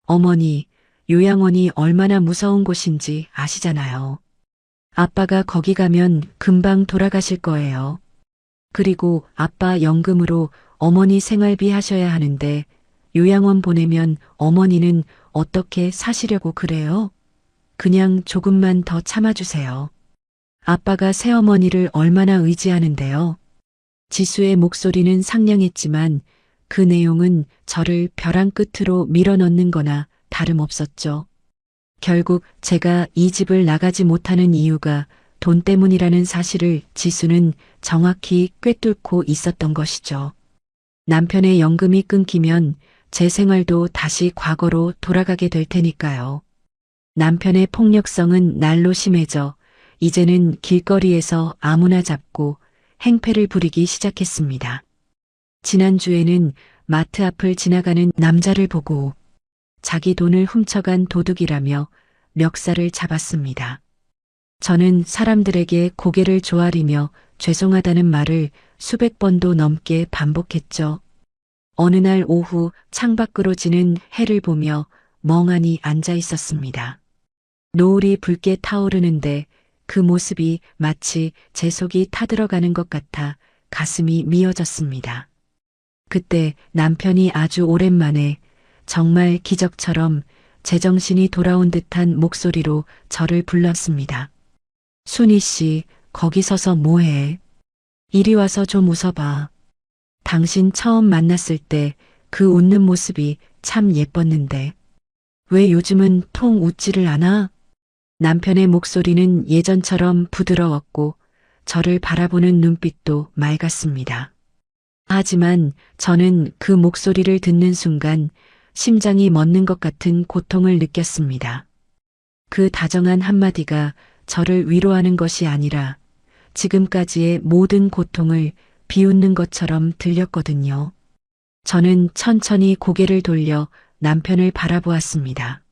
어머니, 요양원이 얼마나 무서운 곳인지 아시잖아요. 아빠가 거기 가면 금방 돌아가실 거예요. 그리고 아빠 연금으로 어머니 생활비 하셔야 하는데 요양원 보내면 어머니는 어떻게 사시려고 그래요? 그냥 조금만 더 참아주세요. 아빠가 새어머니를 얼마나 의지하는데요. 지수의 목소리는 상냥했지만 그 내용은 저를 벼랑 끝으로 밀어넣는 거나 다름없었죠. 결국 제가 이 집을 나가지 못하는 이유가 돈 때문이라는 사실을 지수는 정확히 꿰뚫고 있었던 것이죠. 남편의 연금이 끊기면 제 생활도 다시 과거로 돌아가게 될 테니까요. 남편의 폭력성은 날로 심해져 이제는 길거리에서 아무나 잡고 행패를 부리기 시작했습니다. 지난주에는 마트 앞을 지나가는 남자를 보고 자기 돈을 훔쳐간 도둑이라며 멱살을 잡았습니다. 저는 사람들에게 고개를 조아리며 죄송하다는 말을 수백 번도 넘게 반복했죠. 어느 날 오후 창밖으로 지는 해를 보며 멍하니 앉아 있었습니다. 노을이 붉게 타오르는데 그 모습이 마치 제 속이 타들어가는 것 같아 가슴이 미어졌습니다. 그때 남편이 아주 오랜만에 정말 기적처럼 제정신이 돌아온 듯한 목소리로 저를 불렀습니다. 순희 씨, 거기 서서 뭐해? 이리 와서 좀 웃어봐. 당신 처음 만났을 때 그 웃는 모습이 참 예뻤는데 왜 요즘은 통 웃지를 않아? 남편의 목소리는 예전처럼 부드러웠고 저를 바라보는 눈빛도 맑았습니다. 하지만 저는 그 목소리를 듣는 순간 심장이 멎는 것 같은 고통을 느꼈습니다. 그 다정한 한마디가 저를 위로하는 것이 아니라 지금까지의 모든 고통을 비웃는 것처럼 들렸거든요. 저는 천천히 고개를 돌려 남편을 바라보았습니다.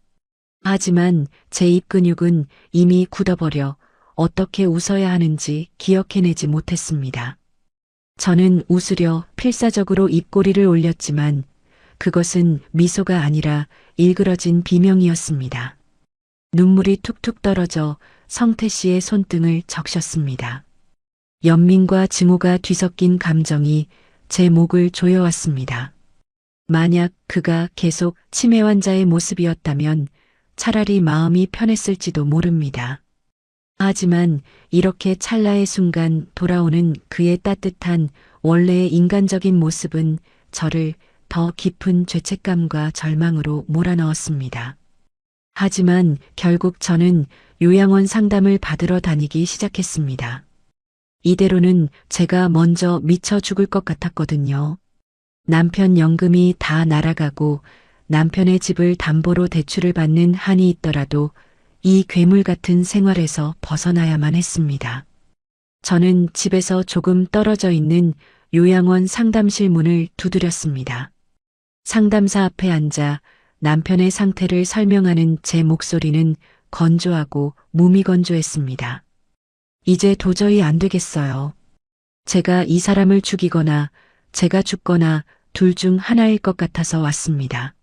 하지만 제 입근육은 이미 굳어버려 어떻게 웃어야 하는지 기억해내지 못했습니다. 저는 웃으려 필사적으로 입꼬리를 올렸지만 그것은 미소가 아니라 일그러진 비명이었습니다. 눈물이 툭툭 떨어져 성태 씨의 손등을 적셨습니다. 연민과 증오가 뒤섞인 감정이 제 목을 조여왔습니다. 만약 그가 계속 치매 환자의 모습이었다면 차라리 마음이 편했을지도 모릅니다. 하지만 이렇게 찰나의 순간 돌아오는 그의 따뜻한 원래의 인간적인 모습은 저를 더 깊은 죄책감과 절망으로 몰아넣었습니다. 하지만 결국 저는 요양원 상담을 받으러 다니기 시작했습니다. 이대로는 제가 먼저 미쳐 죽을 것 같았거든요. 남편 연금이 다 날아가고 남편의 집을 담보로 대출을 받는 한이 있더라도 이 괴물 같은 생활에서 벗어나야만 했습니다. 저는 집에서 조금 떨어져 있는 요양원 상담실 문을 두드렸습니다. 상담사 앞에 앉아 남편의 상태를 설명하는 제 목소리는 건조하고 무미건조했습니다. 이제 도저히 안 되겠어요. 제가 이 사람을 죽이거나 제가 죽거나 둘 중 하나일 것 같아서 왔습니다.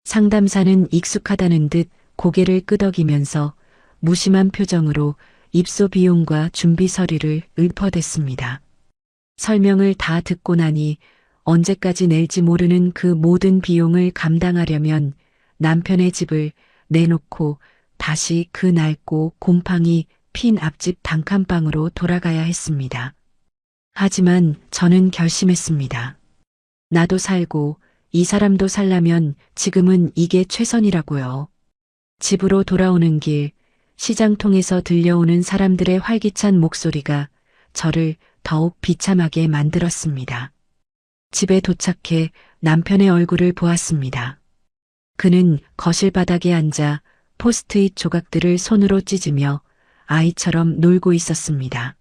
상담사는 익숙하다는 듯 고개를 끄덕이면서 무심한 표정으로 입소 비용과 준비 서류를 읊어댔습니다. 설명을 다 듣고 나니 언제까지 낼지 모르는 그 모든 비용을 감당하려면 남편의 집을 내놓고 다시 그 낡고 곰팡이 핀 앞집 단칸방으로 돌아가야 했습니다. 하지만 저는 결심했습니다. 나도 살고 이 사람도 살려면 지금은 이게 최선이라고요. 집으로 돌아오는 길, 시장통에서 들려오는 사람들의 활기찬 목소리가 저를 더욱 비참하게 만들었습니다. 집에 도착해 남편의 얼굴을 보았습니다. 그는 거실 바닥에 앉아 포스트잇 조각들을 손으로 찢으며 아이처럼 놀고 있었습니다.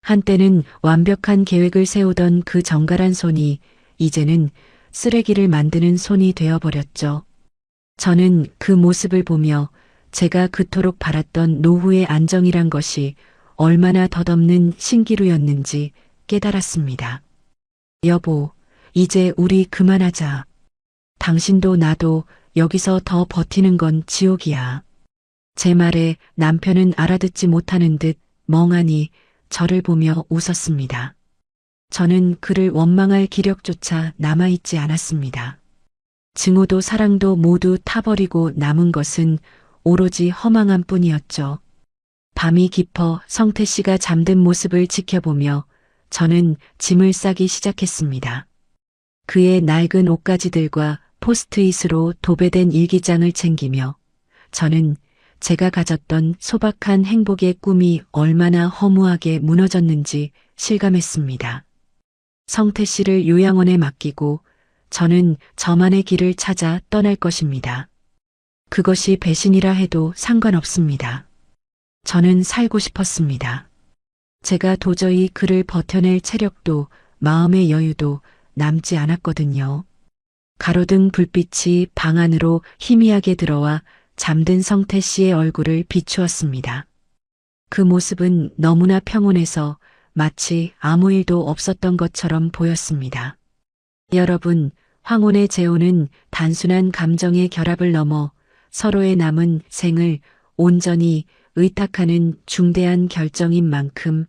한때는 완벽한 계획을 세우던 그 정갈한 손이 이제는 쓰레기를 만드는 손이 되어버렸죠. 저는 그 모습을 보며 제가 그토록 바랐던 노후의 안정이란 것이 얼마나 덧없는 신기루였는지 깨달았습니다. 여보, 이제 우리 그만하자. 당신도 나도 여기서 더 버티는 건 지옥이야. 제 말에 남편은 알아듣지 못하는 듯 멍하니 저를 보며 웃었습니다. 저는 그를 원망할 기력조차 남아있지 않았습니다. 증오도 사랑도 모두 타버리고 남은 것은 오로지 허망함 뿐이었죠. 밤이 깊어 성태 씨가 잠든 모습을 지켜보며 저는 짐을 싸기 시작했습니다. 그의 낡은 옷가지들과 포스트잇으로 도배된 일기장을 챙기며 저는 제가 가졌던 소박한 행복의 꿈이 얼마나 허무하게 무너졌는지 실감했습니다. 성태 씨를 요양원에 맡기고 저는 저만의 길을 찾아 떠날 것입니다. 그것이 배신이라 해도 상관없습니다. 저는 살고 싶었습니다. 제가 도저히 그를 버텨낼 체력도 마음의 여유도 남지 않았거든요. 가로등 불빛이 방 안으로 희미하게 들어와 잠든 성태 씨의 얼굴을 비추었습니다. 그 모습은 너무나 평온해서 마치 아무 일도 없었던 것처럼 보였습니다. 여러분, 황혼의 재혼은 단순한 감정의 결합을 넘어 서로의 남은 생을 온전히 의탁하는 중대한 결정인 만큼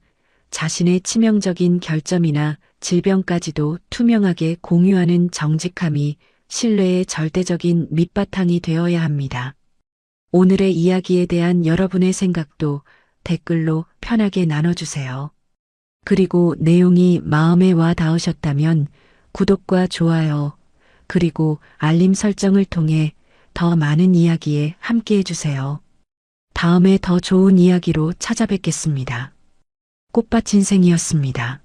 자신의 치명적인 결점이나 질병까지도 투명하게 공유하는 정직함이 신뢰의 절대적인 밑바탕이 되어야 합니다. 오늘의 이야기에 대한 여러분의 생각도 댓글로 편하게 나눠주세요. 그리고 내용이 마음에 와 닿으셨다면 구독과 좋아요, 그리고 알림 설정을 통해 더 많은 이야기에 함께 해주세요. 다음에 더 좋은 이야기로 찾아뵙겠습니다. 꽃밭 인생이었습니다.